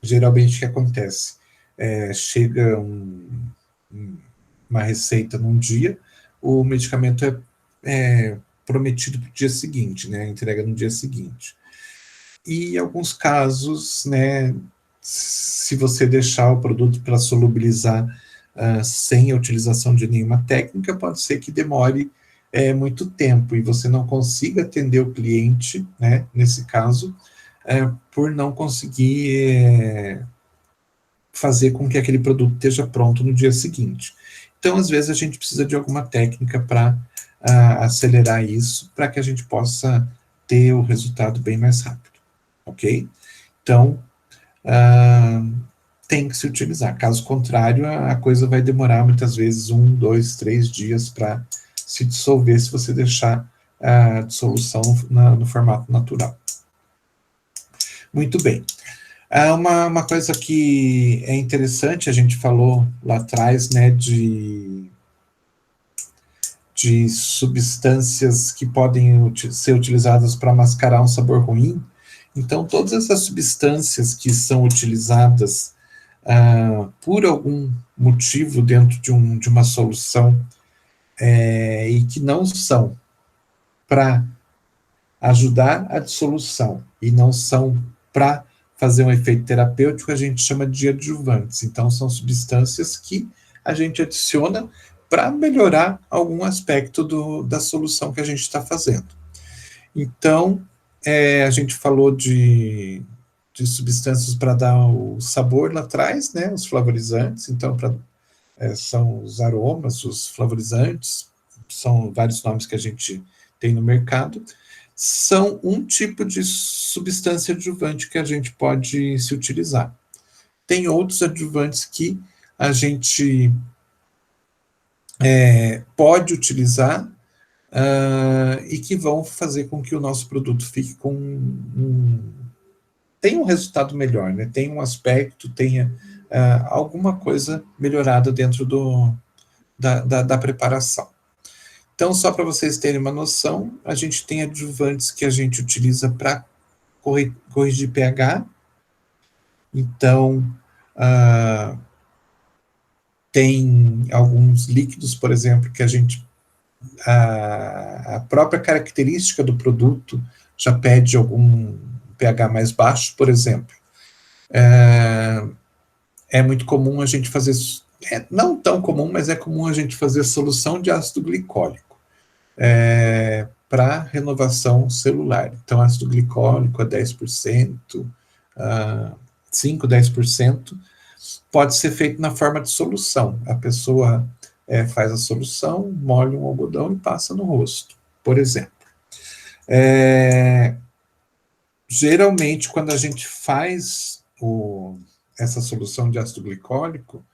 Geralmente o que acontece? Chega uma receita num dia, o medicamento é prometido para o dia seguinte, né? Entrega no dia seguinte. E em alguns casos, né, se você deixar o produto para solubilizar sem a utilização de nenhuma técnica, pode ser que demore muito tempo e você não consiga atender o cliente, né, nesse caso, por não conseguir fazer com que aquele produto esteja pronto no dia seguinte. Então, às vezes, a gente precisa de alguma técnica para acelerar isso, para que a gente possa ter o resultado bem mais rápido, ok? Então, tem que se utilizar. Caso contrário, a coisa vai demorar muitas vezes 1, 2, 3 dias para se dissolver se você deixar a dissolução no formato natural. Muito bem. Uma coisa que é interessante, a gente falou lá atrás, né, de substâncias que podem ser utilizadas para mascarar um sabor ruim. Então, todas essas substâncias que são utilizadas por algum motivo dentro de uma solução e que não são para ajudar a dissolução e não são para fazer um efeito terapêutico, a gente chama de adjuvantes. Então, são substâncias que a gente adiciona para melhorar algum aspecto da solução que a gente está fazendo. Então, a gente falou de substâncias para dar o sabor lá atrás, né, os flavorizantes, então são os aromas, os flavorizantes, são vários nomes que a gente tem no mercado, são um tipo de substância adjuvante que a gente pode se utilizar. Tem outros adjuvantes que a gente pode utilizar e que vão fazer com que o nosso produto fique tenha um resultado melhor, né? Tenha um aspecto, tenha alguma coisa melhorada dentro da preparação. Então, só para vocês terem uma noção, a gente tem adjuvantes que a gente utiliza para corrigir pH. Então, tem alguns líquidos, por exemplo, que a própria característica do produto já pede algum pH mais baixo, por exemplo. É muito comum a gente fazer, não tão comum, mas é comum a gente fazer solução de ácido glicólico para renovação celular. Então, ácido glicólico a 10%, 5%, 10%, pode ser feito na forma de solução. A pessoa faz a solução, molha um algodão e passa no rosto, por exemplo. Geralmente, quando a gente faz essa solução de ácido glicólico,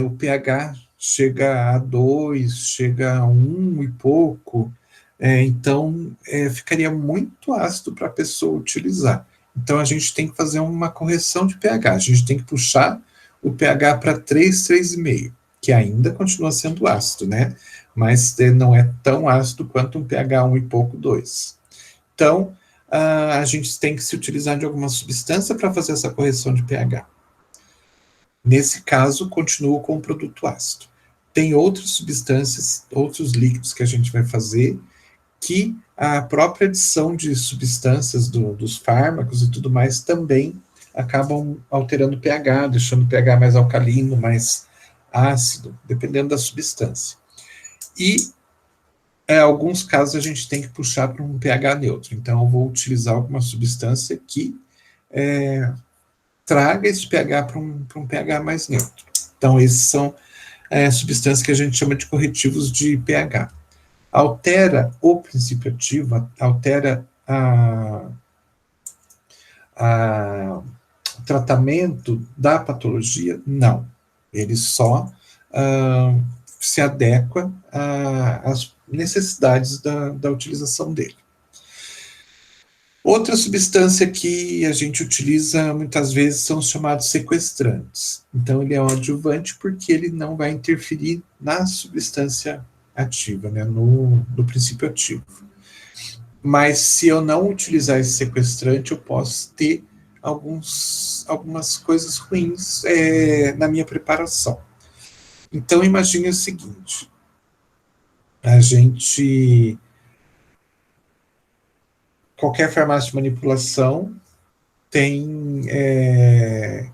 o pH chega a 2, chega a 1 e pouco, então ficaria muito ácido para a pessoa utilizar. Então, a gente tem que fazer uma correção de pH, a gente tem que puxar o pH para 3, 3,5, que ainda continua sendo ácido, né? Mas não é tão ácido quanto um pH 1 e pouco, 2. Então, a gente tem que se utilizar de alguma substância para fazer essa correção de pH. Nesse caso, continuo com o produto ácido. Tem outras substâncias, outros líquidos que a gente vai fazer, que a própria adição de substâncias dos fármacos e tudo mais também acabam alterando o pH, deixando o pH mais alcalino, mais ácido, dependendo da substância. E em alguns casos a gente tem que puxar para um pH neutro. Então, eu vou utilizar alguma substância que traga esse pH para um pH mais neutro. Então, esses são substâncias que a gente chama de corretivos de pH. Altera o princípio ativo, altera o tratamento da patologia? Não. Ele só se adequa às necessidades da utilização dele. Outra substância que a gente utiliza muitas vezes são os chamados sequestrantes. Então, ele é um adjuvante porque ele não vai interferir na substância ativa, né, no princípio ativo. Mas se eu não utilizar esse sequestrante, eu posso ter algumas coisas ruins na minha preparação. Então, imagine o seguinte, qualquer farmácia de manipulação tem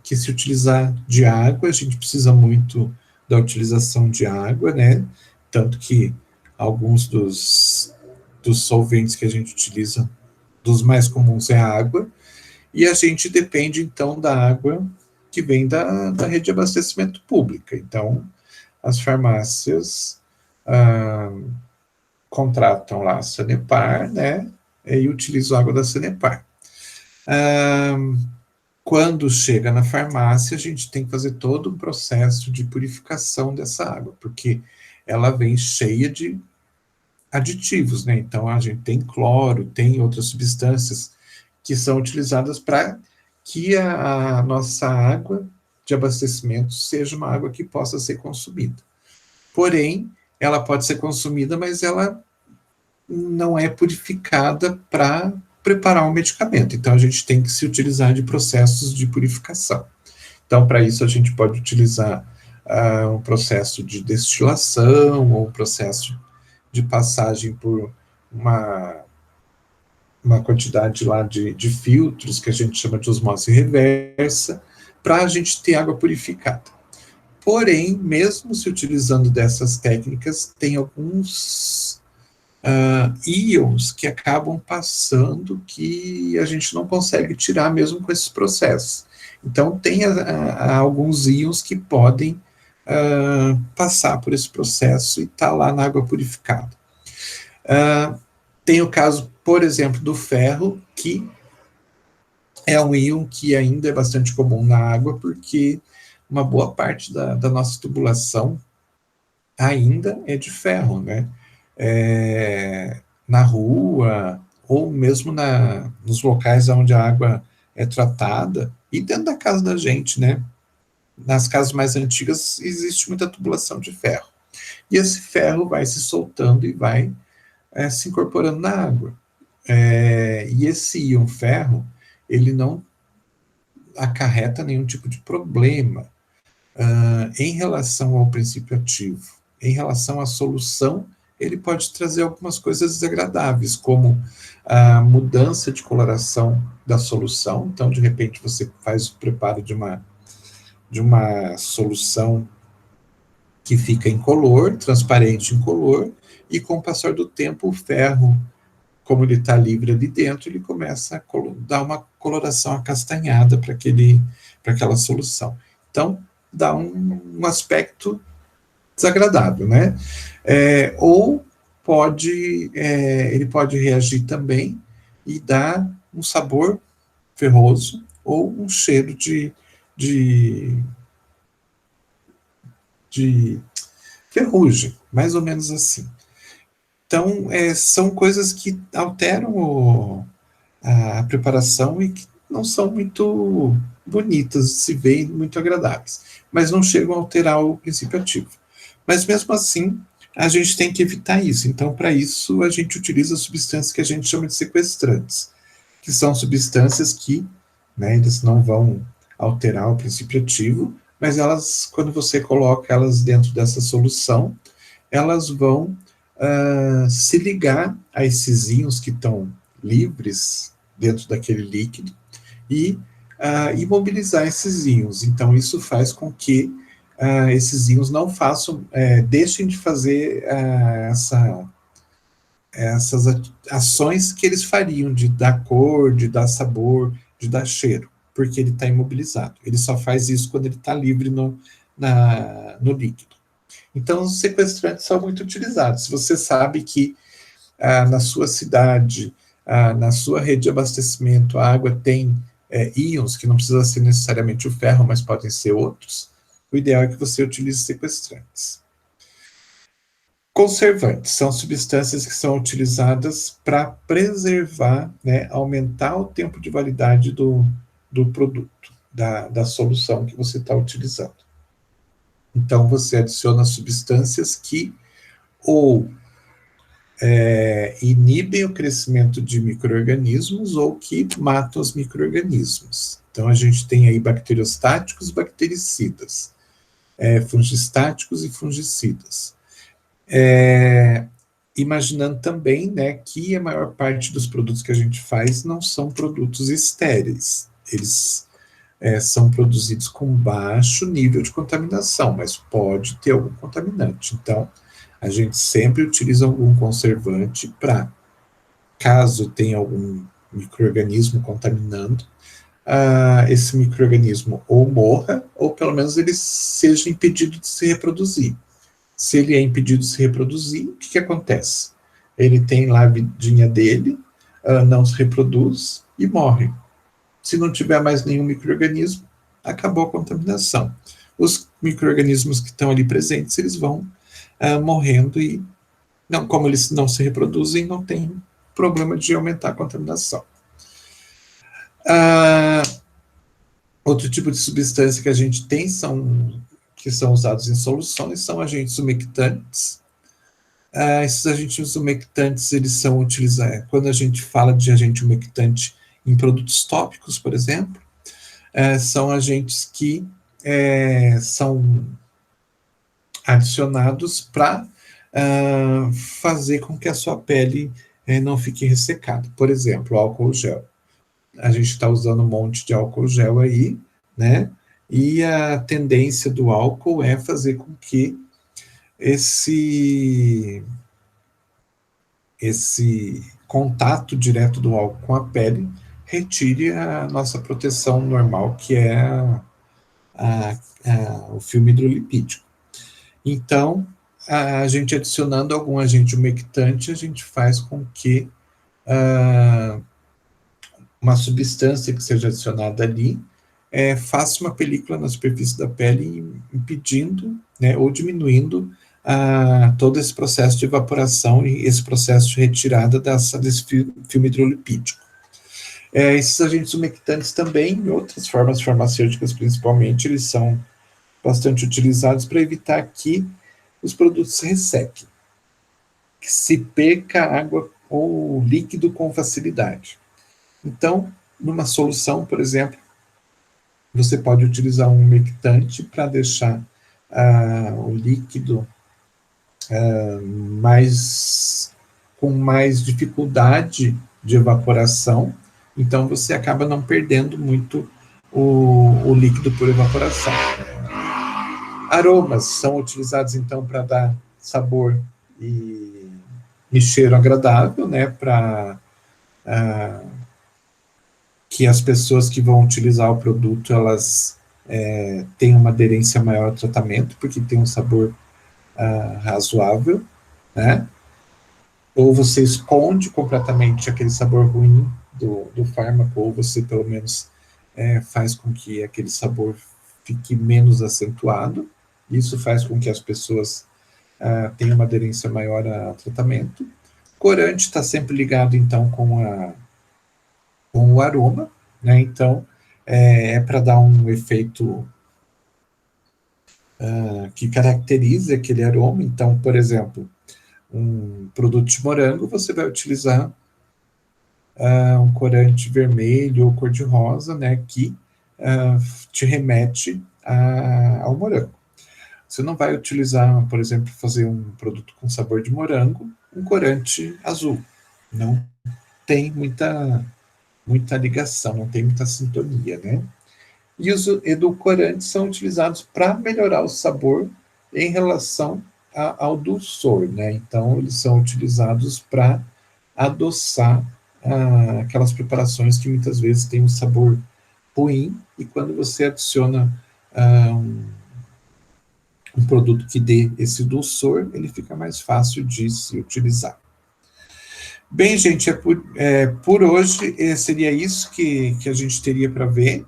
que se utilizar de água, a gente precisa muito da utilização de água, né? Tanto que alguns dos solventes que a gente utiliza, dos mais comuns é a água, e a gente depende, então, da água que vem da rede de abastecimento pública. Então, as farmácias contratam lá a Sanepar, né? E utilizam a água da Sanepar. Quando chega na farmácia, a gente tem que fazer todo um processo de purificação dessa água, porque ela vem cheia de aditivos, né? Então, a gente tem cloro, tem outras substâncias que são utilizadas para que a nossa água de abastecimento seja uma água que possa ser consumida. Porém, ela pode ser consumida, mas ela não é purificada para preparar um medicamento. Então, a gente tem que se utilizar de processos de purificação. Então, para isso, a gente pode utilizar um processo de destilação ou um processo de passagem por uma quantidade lá de filtros, que a gente chama de osmose reversa, para a gente ter água purificada. Porém, mesmo se utilizando dessas técnicas, tem alguns íons que acabam passando que a gente não consegue tirar mesmo com esses processos. Então, tem alguns íons que podem passar por esse processo e estar lá na água purificada. Tem o caso, por exemplo, do ferro, que é um íon que ainda é bastante comum na água, porque uma boa parte da nossa tubulação ainda é de ferro, né? Na rua, ou mesmo nos locais onde a água é tratada, e dentro da casa da gente, né? Nas casas mais antigas existe muita tubulação de ferro. E esse ferro vai se soltando e vai se incorporando na água. E esse íon ferro, ele não acarreta nenhum tipo de problema em relação ao princípio ativo. Em relação à solução, ele pode trazer algumas coisas desagradáveis, como a mudança de coloração da solução. Então, de repente, você faz o preparo de uma solução que fica incolor, transparente incolor, e com o passar do tempo, o ferro, como ele está livre ali dentro, ele começa a dar uma coloração acastanhada para aquela solução. Então, dá um aspecto desagradável, né? Ou ele pode reagir também e dar um sabor ferroso ou um cheiro de ferrugem, mais ou menos assim. Então, são coisas que alteram a preparação e que não são muito bonitas de se ver e muito agradáveis, mas não chegam a alterar o princípio ativo. Mas, mesmo assim, a gente tem que evitar isso. Então, para isso, a gente utiliza substâncias que a gente chama de sequestrantes, que são substâncias que, né, eles não vão alterar o princípio ativo, mas elas, quando você coloca elas dentro dessa solução, elas vão se ligar a esses íons que estão livres dentro daquele líquido e imobilizar esses íons. Então, isso faz com que esses íons não deixem de fazer essas ações que eles fariam de dar cor, de dar sabor, de dar cheiro, porque ele está imobilizado. Ele só faz isso quando ele está livre no líquido. Então, os sequestrantes são muito utilizados. Se você sabe que na sua cidade, na sua rede de abastecimento, a água tem íons, que não precisa ser necessariamente o ferro, mas podem ser outros, o ideal é que você utilize sequestrantes. Conservantes são substâncias que são utilizadas para preservar, né, aumentar o tempo de validade do produto, da solução que você está utilizando. Então, você adiciona substâncias que ou inibem o crescimento de micro-organismos ou que matam os micro-organismos. Então, a gente tem aí bacteriostáticos e bactericidas, fungistáticos e fungicidas. Imaginando também, né, que a maior parte dos produtos que a gente faz não são produtos estéreis. Eles são produzidos com baixo nível de contaminação, mas pode ter algum contaminante. Então, a gente sempre utiliza algum conservante para, caso tenha algum micro-organismo contaminando, esse micro-organismo ou morra, ou pelo menos ele seja impedido de se reproduzir. Se ele é impedido de se reproduzir, o que acontece? Ele tem lá a vidinha dele, não se reproduz e morre. Se não tiver mais nenhum micro-organismo, acabou a contaminação. Os micro-organismos que estão ali presentes, eles vão morrendo e, não, como eles não se reproduzem, não tem problema de aumentar a contaminação. Outro tipo de substância que a gente tem que são usados em soluções são agentes umectantes. Esses agentes umectantes, eles são utilizados, quando a gente fala de agente umectante em produtos tópicos, por exemplo, são agentes que são adicionados para fazer com que a sua pele não fique ressecada. Por exemplo, álcool gel. A gente está usando um monte de álcool gel aí, né? E a tendência do álcool é fazer com que esse contato direto do álcool com a pele retire a nossa proteção normal, que é o filme hidrolipídico. Então, a gente adicionando algum agente umectante, a gente faz com que uma substância que seja adicionada ali faça uma película na superfície da pele, impedindo, né, ou diminuindo todo esse processo de evaporação e esse processo de retirada desse filme hidrolipídico. Esses agentes umectantes também, em outras formas farmacêuticas principalmente, eles são bastante utilizados para evitar que os produtos se ressequem, que se perca água ou líquido com facilidade. Então, numa solução, por exemplo, você pode utilizar um umectante para deixar o líquido com mais dificuldade de evaporação, então você acaba não perdendo muito o líquido por evaporação. Aromas são utilizados, então, para dar sabor e cheiro agradável, né, para que as pessoas que vão utilizar o produto, elas tenham uma aderência maior ao tratamento, porque tem um sabor razoável, né? Ou você esconde completamente aquele sabor ruim do fármaco, ou você, pelo menos, faz com que aquele sabor fique menos acentuado. Isso faz com que as pessoas tenham uma aderência maior ao tratamento. Corante está sempre ligado, então, com o aroma, né? Então, para dar um efeito que caracterize aquele aroma. Então, por exemplo, um produto de morango, você vai utilizar um corante vermelho ou cor-de-rosa, né, que te remete ao morango. Você não vai utilizar, por exemplo, fazer um produto com sabor de morango, um corante azul. Não tem muita ligação, não tem muita sintonia, né? E os edulcorantes são utilizados para melhorar o sabor em relação ao dulçor, né? Então, eles são utilizados para adoçar aquelas preparações que muitas vezes têm um sabor ruim, e quando você adiciona um produto que dê esse dulçor, ele fica mais fácil de se utilizar. Bem, gente, por hoje seria isso que a gente teria para ver.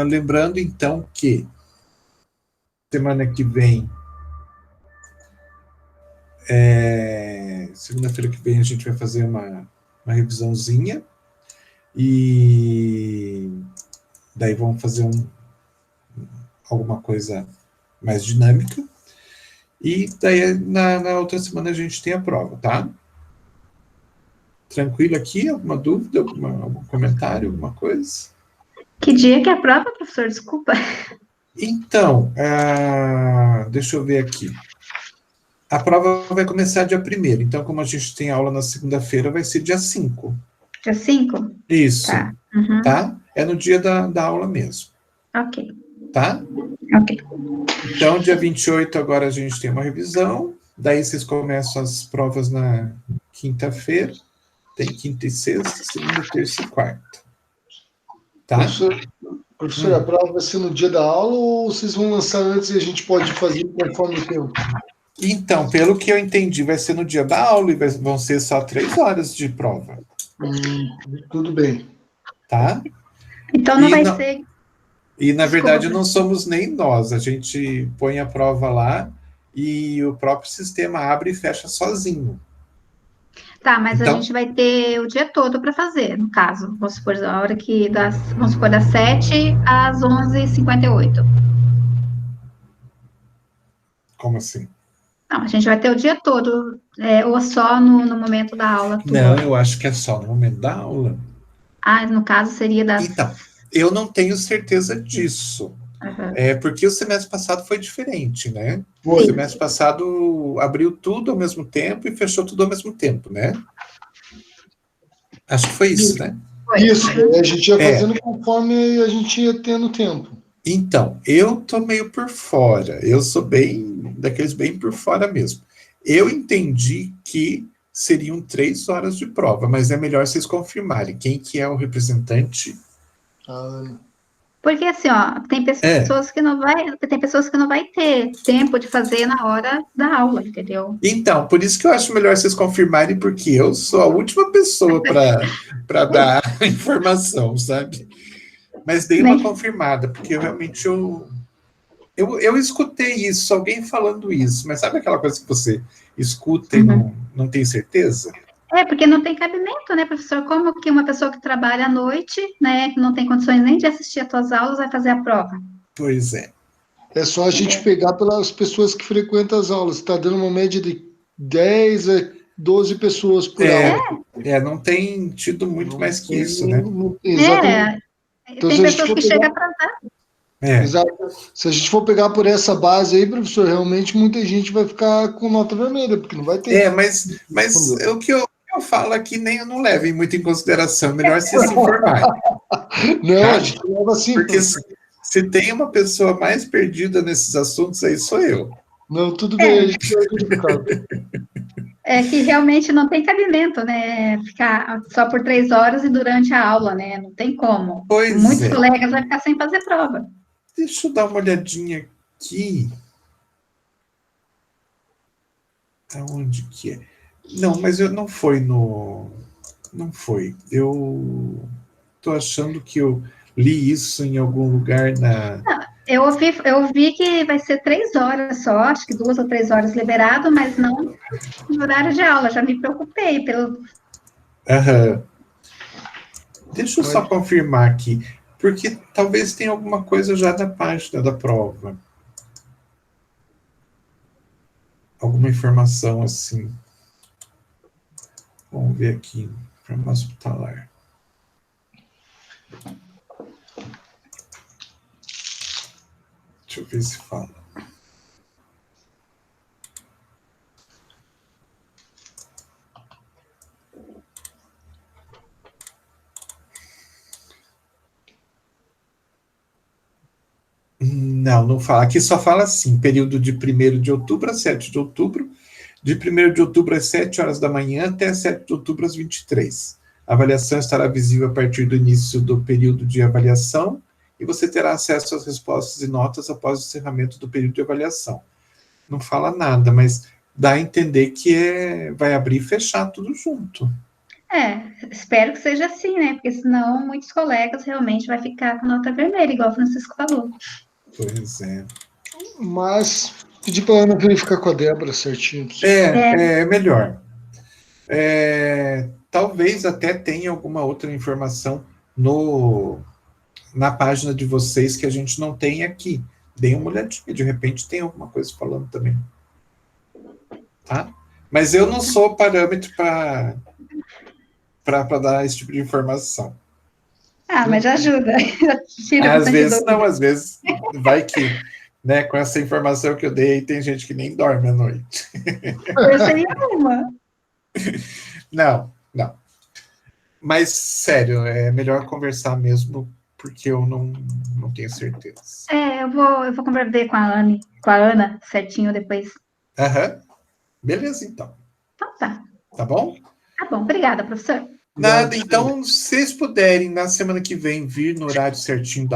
Lembrando, então, que semana que vem, segunda-feira que vem, a gente vai fazer uma revisãozinha e daí vamos fazer alguma coisa mais dinâmica e daí na outra semana a gente tem a prova, tá? Tranquilo aqui? Alguma dúvida? Algum comentário? Alguma coisa? Que dia que é a prova, professor? Desculpa. Então, deixa eu ver aqui. A prova vai começar dia 1º, então como a gente tem aula na segunda-feira, vai ser dia 5. Dia 5? Isso. Tá. Uhum. Tá? É no dia da aula mesmo. Ok. Tá? Ok. Então, dia 28, agora a gente tem uma revisão, daí vocês começam as provas na quinta-feira, tem quinta e sexta, segunda, terça e quarta. Tá? Professor, a prova vai ser no dia da aula ou vocês vão lançar antes e a gente pode fazer conforme o tempo? Então, pelo que eu entendi, vai ser no dia da aula e vão ser só 3 horas de prova. Tudo bem. Tá? Então não vai ser... E, na verdade, não somos nem nós. A gente põe a prova lá e o próprio sistema abre e fecha sozinho. Tá, mas então, a gente vai ter o dia todo para fazer, no caso. Vamos supor, a hora que vamos supor, das 7 às 11h58. Como assim? Não, a gente vai ter o dia todo, ou só no momento da aula? Não, eu acho que é só no momento da aula. No caso seria das... Então, eu não tenho certeza disso. Uhum. Porque o semestre passado foi diferente, né? Sim. O semestre passado abriu tudo ao mesmo tempo e fechou tudo ao mesmo tempo, né? Acho que foi isso, né? Isso, a gente ia fazendo conforme a gente ia tendo tempo. Então, eu tô meio por fora. Eu sou daqueles bem por fora mesmo. Eu entendi que seriam 3 horas de prova, mas é melhor vocês confirmarem quem que é o representante. Porque assim, ó, tem pessoas que não vai ter tempo de fazer na hora da aula, entendeu? Então, por isso que eu acho melhor vocês confirmarem, porque eu sou a última pessoa para dar a informação, sabe? Mas dei uma confirmada, porque eu realmente eu escutei isso, alguém falando isso, mas sabe aquela coisa que você escuta e não tem certeza? Porque não tem cabimento, né, professor? Como que uma pessoa que trabalha à noite, né, que não tem condições nem de assistir às tuas aulas, vai fazer a prova? Pois é. É só a gente pegar pelas pessoas que frequentam as aulas. Está dando uma média de 10 a 12 pessoas por aula. Não tem tido muito mais que isso, né? Exatamente. Então, tem pessoas que chegam atrasadas. Exato. Se a gente for pegar por essa base aí, professor, realmente muita gente vai ficar com nota vermelha, porque não vai ter. Mas o que eu falo aqui não levem muito em consideração, melhor vocês se informarem. Não, a gente leva assim. Porque se tem uma pessoa mais perdida nesses assuntos aí, sou eu. Não, tudo bem, a gente vai verificar. É que realmente não tem cabimento, né? Ficar só por 3 horas e durante a aula, né? Não tem como. Muitos colegas vão ficar sem fazer prova. Deixa eu dar uma olhadinha aqui. Aonde que é? Não, mas não foi no... Não foi. Eu tô achando que eu li isso em algum lugar na... Não, eu vi que vai ser 3 horas só, acho que 2 ou 3 horas liberado, mas não no horário de aula. Já me preocupei pelo... Deixa eu só confirmar aqui, porque talvez tenha alguma coisa já na página da prova. Alguma informação assim. Vamos ver aqui. Farmácia hospitalar. Deixa eu ver se fala. Não fala. Aqui só fala assim, período de 1º de outubro a 7 de outubro, de 1º de outubro às 7 horas da manhã até 7 de outubro às 23. A avaliação estará visível a partir do início do período de avaliação e você terá acesso às respostas e notas após o encerramento do período de avaliação. Não fala nada, mas dá a entender que vai abrir e fechar tudo junto. Espero que seja assim, né? Porque senão muitos colegas realmente vai ficar com nota vermelha, igual o Francisco falou. Pois é. Mas pedir para a Ana verificar com a Débora certinho. É melhor. Talvez até tenha alguma outra informação na página de vocês que a gente não tem aqui. Deem uma olhadinha, de repente tem alguma coisa falando também. Tá? Mas eu não sou parâmetro para dar esse tipo de informação. Mas ajuda. Às vezes vai que, né, com essa informação que eu dei, tem gente que nem dorme à noite. Eu seria uma. Não. Mas, sério, é melhor conversar mesmo, porque eu não tenho certeza. Eu vou conversar com a Ana, certinho depois. Beleza, então. Então tá. Tá bom? Tá bom, obrigada, professor. Nada, então, se vocês puderem, na semana que vem, vir no horário certinho da